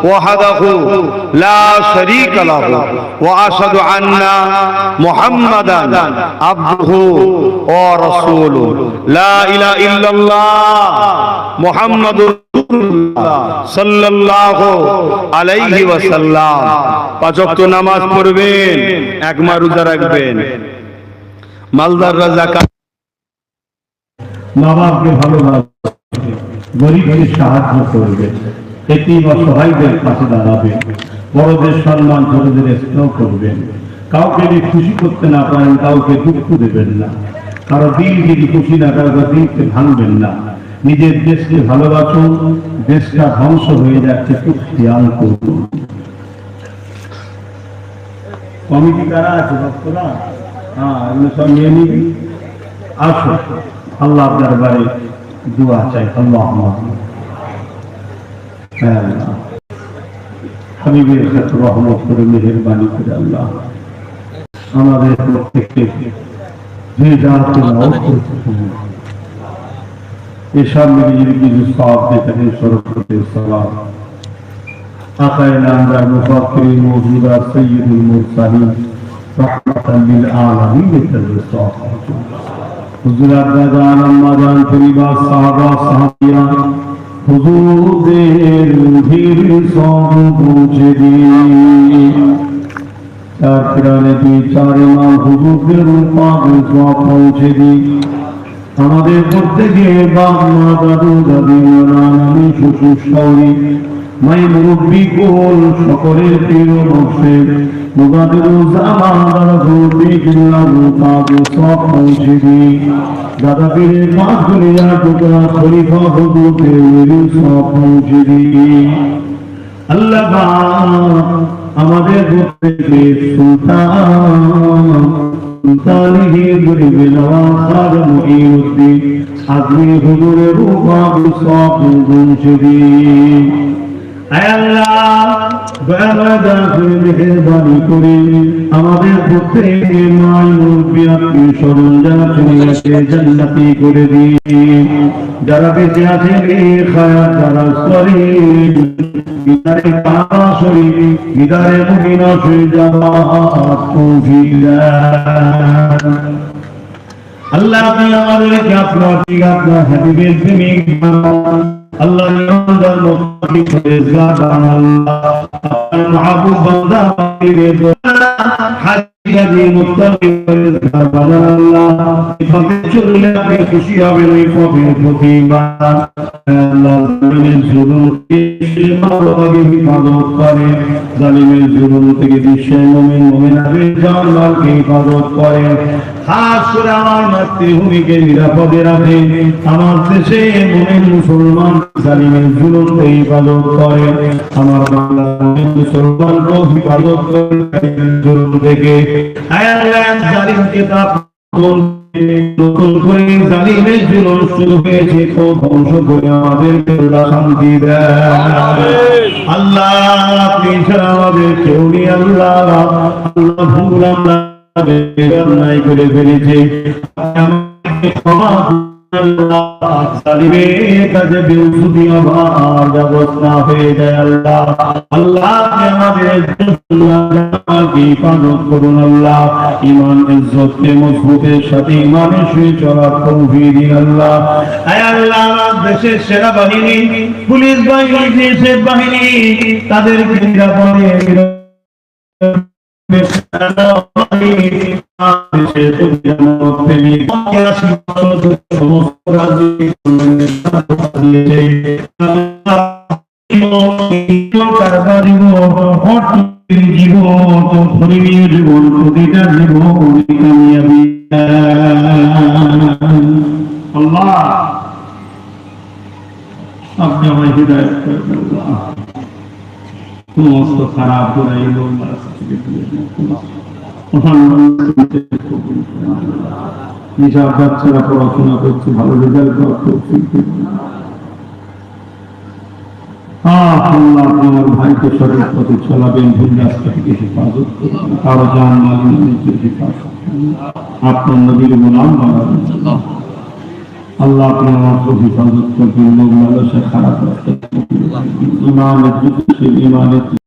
ওয়াহদাহু লা শারীকা লাহু ওয়া আশহাদু আন্না মুহাম্মাদান আবদুহু ওয়া রাসূলুহু। লা ইলাহা ইল্লাল্লাহ মুহাম্মাদুর রাসূলুল্লাহ সাল্লাল্লাহু আলাইহি ওয়াসাল্লাম। পাঁচ ওয়াক্ত নামাজ পড়বেন, এক মাস রোজা রাখবেন, মালদাররা যাকাত, মা বাপকে ভালোবাসবে, গরিবদের সাহায্য করবে, এতিম অসহায়দের পাশে দাঁড়াবে, বড়দের সম্মান ছোটদের স্নেহ করবেন। কাউকে যদি খুশি করতে না পারেন কাউকে দুঃখ দেবেন না, কারো দিল যদি খুশি না কারো দিলকে ভাঙবেন না। নিজের দেশকে ভালোবাসুন, দেশটা ধ্বংস হয়ে যাচ্ছে, খুব খেয়াল করুন। কমিটি কারা আছে ভক্তরা? হ্যাঁ, এগুলো সব নিয়ে নিবি। আসো আল্লাহ দরবারে দোয়া চাই। আল্লাহ হাবিবের ক্ষেত্রে রহমত করে মেহেরবানি করে আল্লাহ আমাদের প্রত্যেককে যে জাতি নাও করতে এসব মিলিয়ে কিছু সব দেখেন সরস্বতী সালাম আকায়ে নামদার মুফাক্কিরিন মওজুদা সাইয়্যিদুল মুরসালিন রাহমাতাল লিল আলামিন তাআলা। হুজুর আব্বাজান আম্মাজান পরিবার সাহাবা সাহাবিয়া হুজুরদের ধীর সব পৌঁছে দিন। চার প্রাণে দুই চার ইমাম হুজুরদের পাক সব পৌঁছে দিন। আমাদের প্রত্যেকে বাপ মা দাদু দাদি নানি শ্বশুর শাশুড়ি মাই মুরব্বী কোল সকলের প্রিয় বংশের সব পৌঁছে দিই। দাদা পীরের পাঁচ দুনিয়া টুকরা খলিফা হুজুরদের সব পৌঁছে দিই। আল্লাহ আমাদের প্রত্যেকে সুলতান আজমি হুজুরের সব পৌঁছে দিই। মেহরবানি করে আমাদের প্রত্যেকে মাই মুরব্বী আত্মীয় স্বজন যারা চলে গেছে জান্নাতি করে দিন। যারা বেঁচে আছে খায়াত যারা শরীর বিদারে কাবা শরীর বিদারে মদিনা শরীফ জামাত তৌফিক দেন। আল্লাহ আপনি আমাদেরকে আপনার হাবিবের প্রেমিক আল্লাহ ইমানদার মুত্তাকি পরহেজগার আল্লাহ আপনার মাহবুব বান্দা পীরের হাজি মুত্তাকি পরহেজগার আল্লাহ পথে চললে আপনি খুশি হবেন, ওই পথের প্রতিমান আল্লাহ জালিমের জুলুম থেকে হিফাজত করে, জালিমের জুলুম থেকে বিশ্বের মুমিন মুমিনাতের জানমালকে হিফাজত করে। খাস করে আমার মাতৃভূমিকে নিরাপদে রাখে, আমার দেশে মুমিন মুসলমান জালিমের জুলুম থেকে হিফাজত করে, আমার বাংলা মুসলমানকে হিফাজত করে জুলুম থেকে। আয় আল্লাহ জালিমকে তা নতুন করে জালিমের জুলুম শুরু হয়েছে তো ধ্বংস করে আমাদেরকে শান্তি দেন। আল্লাহ আপনি ছাড়া আমাদের কেউ নেই। আল্লাহ আল্লাহ ভুল আমরা অন্যায় করে ফেলেছি, ক্ষমা জালিমের কাছে বেউসুদি আমার ব্যবস্থা হয়ে যায়। আল্লাহ আল্লাহ আমাদের হিফাজত করুন। আল্লাহ ঈমান ইজ্জতকে মজবুতের সাথে ঈমানের সহিত চলার তৌফিক দিন। আল্লাহ আয় আল্লাহ দেশের সেনাবাহিনী পুলিশ বাহিনী দেশের বাহিনী তাদেরকে নিরাপদে দেশে জান্নাত প্রেমী 82 বছর সমস্ত রাজনীতি দিয়েছে জীবন ধর্মীয় জীবন প্রতিটা জীবন কামিয়াবি আল্লাহ আপনি আমায় হিদায়াত করে দেন আল্লাহ সমস্ত খারাপ বুরাই নিজের বাচ্চারা পড়াশোনা করছে ভালো রেজাল্ট করছে আল্লাহ আমার ভাইকে সঠিক পথে চলাবেন ভুল রাস্তা থেকে হেফাজত করবেন কারো জান মাল নিজের হেফাজত আপনার নবীর গোলাম বানাবেন আল্লাহ আপনি আমার হেফাজত করবেন লোক লালসা খারাপ রাস্তা ইমানের